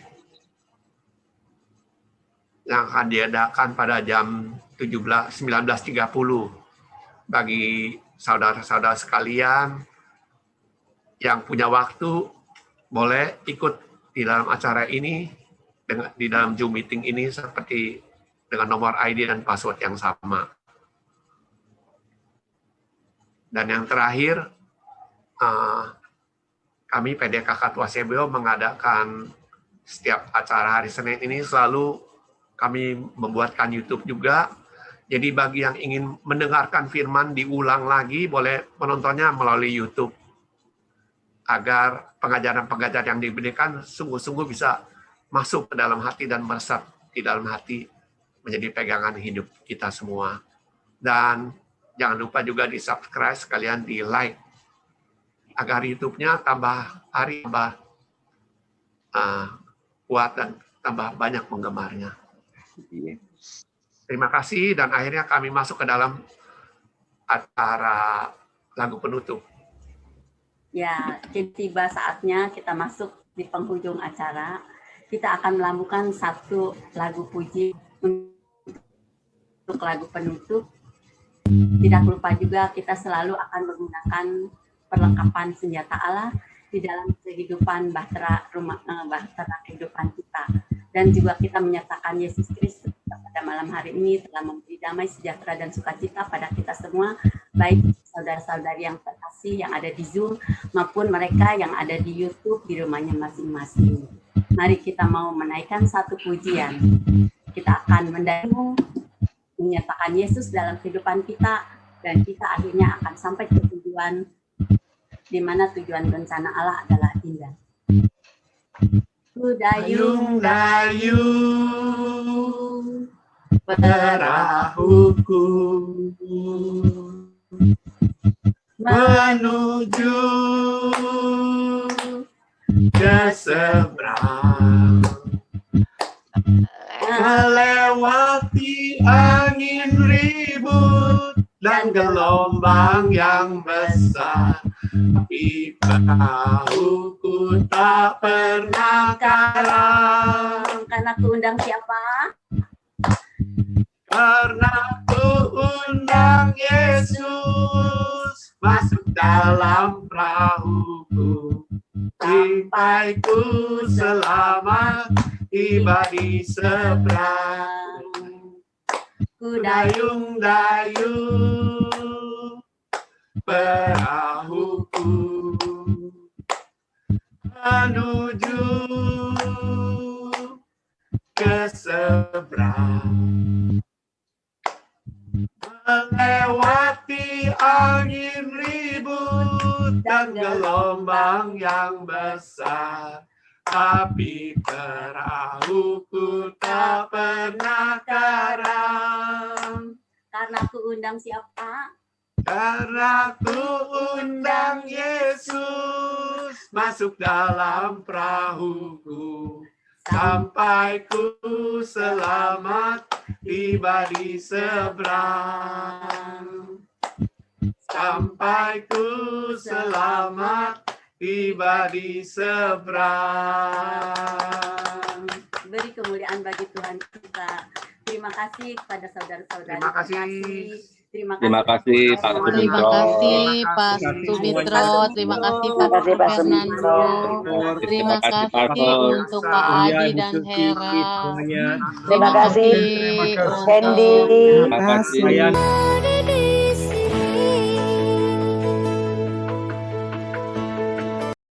Speaker 5: yang akan diadakan pada jam 19.30. Bagi saudara-saudara sekalian yang punya waktu, boleh ikut di dalam acara ini, di dalam Zoom meeting ini, seperti dengan nomor ID dan password yang sama. Dan yang terakhir, kami PDKK Tuasebio mengadakan setiap acara hari Senin ini selalu kami membuatkan YouTube juga. Jadi bagi yang ingin mendengarkan firman diulang lagi, boleh menontonnya melalui YouTube. Agar pengajaran-pengajaran yang diberikan sungguh-sungguh bisa masuk ke dalam hati dan meresap di dalam hati, menjadi pegangan hidup kita semua. Dan jangan lupa juga di subscribe, sekalian di like, agar YouTube-nya tambah hari tambah kuat dan tambah banyak penggemarnya. Terima kasih, dan akhirnya kami masuk ke dalam acara lagu penutup.
Speaker 6: Ya, tiba saatnya kita masuk di penghujung acara. Kita akan melambungkan satu lagu puji untuk lagu penutup. Tidak lupa juga kita selalu akan menggunakan perlengkapan senjata Allah di dalam kehidupan bahtera kehidupan kita. Dan juga kita menyatakan Yesus Kristus pada malam hari ini telah memberi damai, sejahtera, dan sukacita pada kita semua, baik saudara-saudari yang terkasih yang ada di Zoom maupun mereka yang ada di YouTube di rumahnya masing-masing. Mari kita mau menaikkan satu pujian. Kita akan menyatakan Yesus dalam kehidupan kita, dan kita akhirnya akan sampai ke tujuan, di mana tujuan rencana Allah adalah indah.
Speaker 5: Dayung-dayung perahuku menuju ke seberang, melewati angin ribut dan gelombang yang besar, tapi perahuku tak pernah karam.
Speaker 6: Karena aku undang siapa?
Speaker 5: Karena ku undang Yesus masuk dalam perahuku, sampai ku selamat tiba di seberang. Ku dayung-dayung perahuku menuju ke seberang, melewati angin ribut dan gelombang yang besar, tapi perahuku tak pernah karam.
Speaker 6: Karena aku undang siapa?
Speaker 5: Karena ku undang Yesus masuk dalam perahuku, sampai ku selamat tiba di seberang. Sampai ku selamat tiba di seberang.
Speaker 6: Beri kemuliaan bagi Tuhan kita. Terima kasih kepada saudara-saudari.
Speaker 5: Terima kasih.
Speaker 6: Terima
Speaker 4: kasih Pak Sumitro.
Speaker 1: Terima kasih Pak Sumitro. Terima kasih Pak Fernando. Terima kasih untuk Pak Adi dan Hera.
Speaker 2: Terima kasih, Sandy.
Speaker 4: Terima kasih.